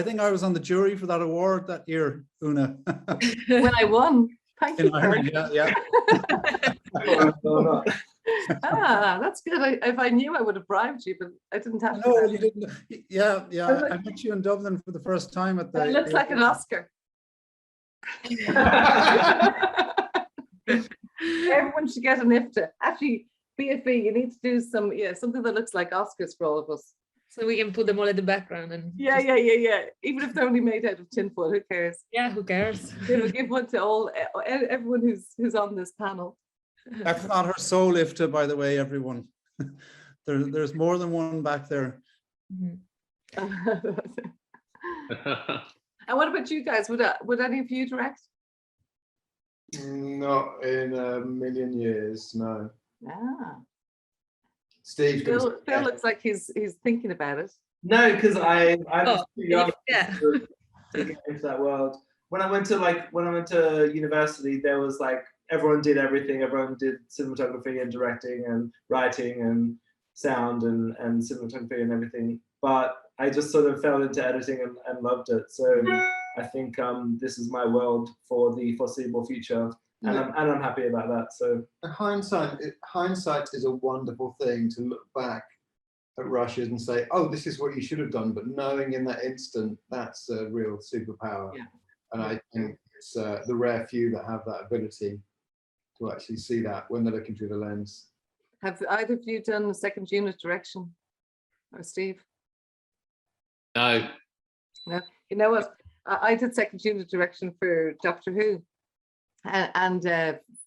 think I was on the jury for that award that year, Una. When I won. Thank you. Yeah. That's good. If I knew, I would have bribed you, but I didn't have to. No, you didn't. Yeah. I met you in Dublin for the first time at the. It looks like an Oscar. Everyone should get an IFTA. Actually, BFE, you need to do something that looks like Oscars for all of us. So we can put them all in the background and Yeah. Even if they're only made out of tinfoil, who cares? Yeah, who cares? Give one to everyone who's on this panel. That's not her sole IFTA, by the way, everyone. There's more than one back there. And what about you guys? Would any of you direct? Not in a million years, no. Steve Phil looks like he's thinking about it. No, because I was too young to get into that world. When I went to university, there was like everyone did everything. Everyone did cinematography and directing and writing and sound and cinematography and everything. But I just sort of fell into editing and loved it. So I think this is my world for the foreseeable future. And I'm happy about that. So hindsight is a wonderful thing to look back at rushes and say, oh, this is what you should have done. But knowing in that instant, that's a real superpower. Yeah. And I think it's the rare few that have that ability to actually see that when they're looking through the lens. Have either of you done the second unit direction, or Steve? No. No. You know what? I did second unit direction for Doctor Who. And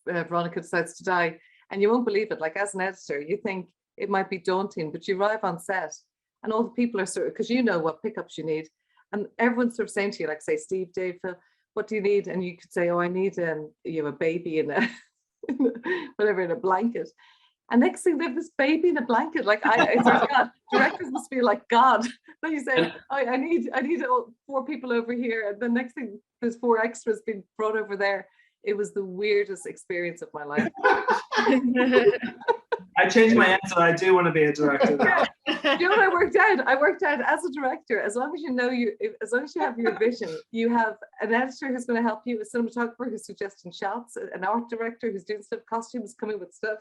Veronica Decides to Die, and you won't believe it. Like, as an editor, you think it might be daunting, but you arrive on set, and all the people are sort of, because you know what pickups you need, and everyone's sort of saying to you, like, say, Steve, Dave, Phil, what do you need? And you could say, oh, I need a baby in a whatever, in a blanket. And next thing, they have this baby in a blanket. Like, it's like, God, directors must be like God. Then you say, I need 4 people over here, and the next thing, there's 4 extras being brought over there. It was the weirdest experience of my life. I changed my answer. I do want to be a director now. You know what I worked out? I worked out as a director, as long as you know as long as you have your vision, you have an editor who's going to help you, a cinematographer who's suggesting shots, an art director who's doing stuff, costumes, coming with stuff.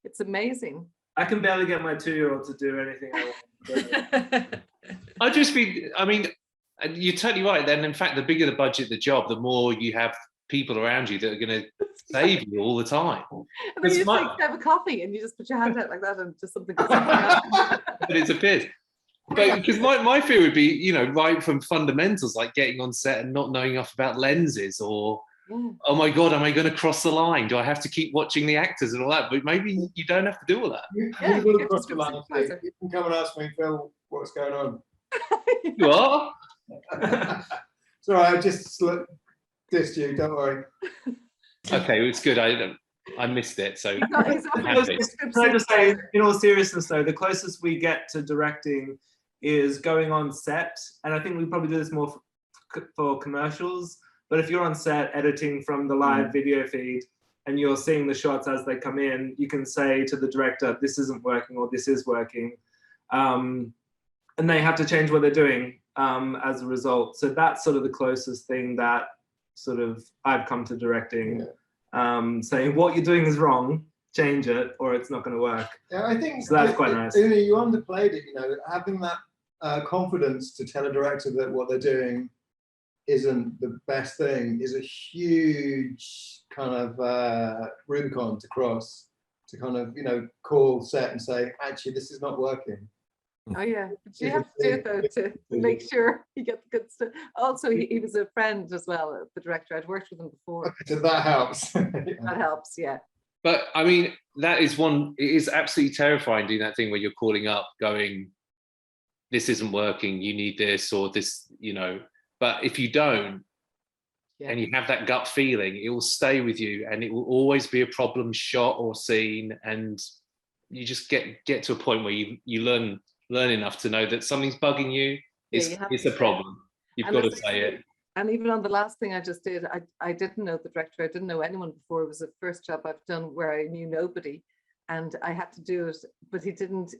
It's amazing. I can barely get my 2-year-old to do anything I want. You're totally right. Then, in fact, the bigger the budget, the job, the more you have people around you that are going to save you all the time. And then you just have a coffee and you just put your hand out like that and just something. But it's a bit. But because my fear would be, right from fundamentals, like getting on set and not knowing enough about lenses, or oh my God, am I going to cross the line? Do I have to keep watching the actors and all that? But maybe you don't have to do all that. You will cross the line. You can come and ask me, Phil, what's going on. You are? Sorry, I just dissed you, don't worry. Okay, it's good. I missed it, so I'm happy. Can I just say, in all seriousness though, the closest we get to directing is going on set, and I think we probably do this more for commercials, but if you're on set editing from the live video feed and you're seeing the shots as they come in, you can say to the director, this isn't working or this is working, and they have to change what they're doing as a result. So that's sort of the closest thing that sort of I've come to directing, saying what you're doing is wrong, change it, or it's not going to work. Yeah, I think so. That's quite nice. You underplayed it. Having that confidence to tell a director that what they're doing isn't the best thing is a huge kind of Rubicon to cross. To kind of call set and say, actually, this is not working. Oh yeah, but you have to do it though to make sure you get the good stuff. Also, he was a friend as well, the director. I'd worked with him before. Okay, so that helps. That helps, yeah. But I mean, that is it is absolutely terrifying doing that thing where you're calling up going, this isn't working, you need this or this, but if you don't, and you have that gut feeling, it will stay with you and it will always be a problem shot or scene, and you just get to a point where you learn enough to know that something's bugging you. It's a problem. You've got to say it. And even on the last thing I just did, I didn't know the director. I didn't know anyone before. It was the first job I've done where I knew nobody, and I had to do it. But he didn't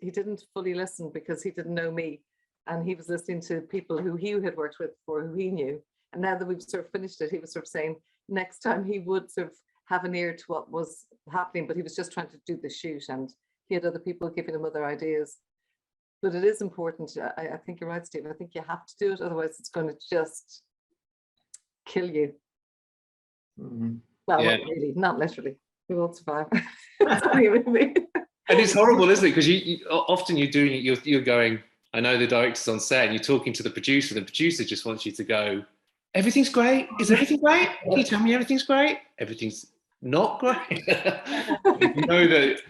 fully listen because he didn't know me, and he was listening to people who he had worked with before, who he knew. And now that we've sort of finished it, he was sort of saying, next time he would sort of have an ear to what was happening, but he was just trying to do the shoot and he had other people giving him other ideas. But it is important. I think you're right, Steve. I think you have to do it. Otherwise, it's going to just kill you. Well, Yeah. not really, not literally. We won't survive. And it's horrible, isn't it? Because you often you're doing it, you're going, I know the director's on set and you're talking to the producer just wants you to go, everything's great. Is everything great? Can you tell me everything's great? Everything's not great. You know that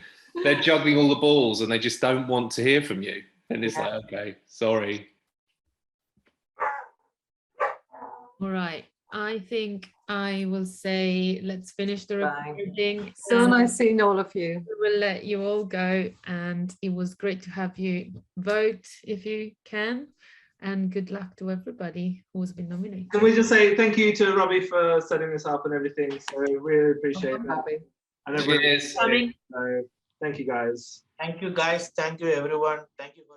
they're juggling all the balls and they just don't want to hear from you. And it's like, okay, sorry. All right. I think I will say, let's finish the recording. So nice seeing all of you. We will let you all go. And it was great to have you vote if you can. And good luck to everybody who's been nominated. Can we just say thank you to Robbie for setting this up and everything? So we really appreciate that. And everyone, Cheers. so thank you guys. Thank you guys. Thank you everyone. Thank you for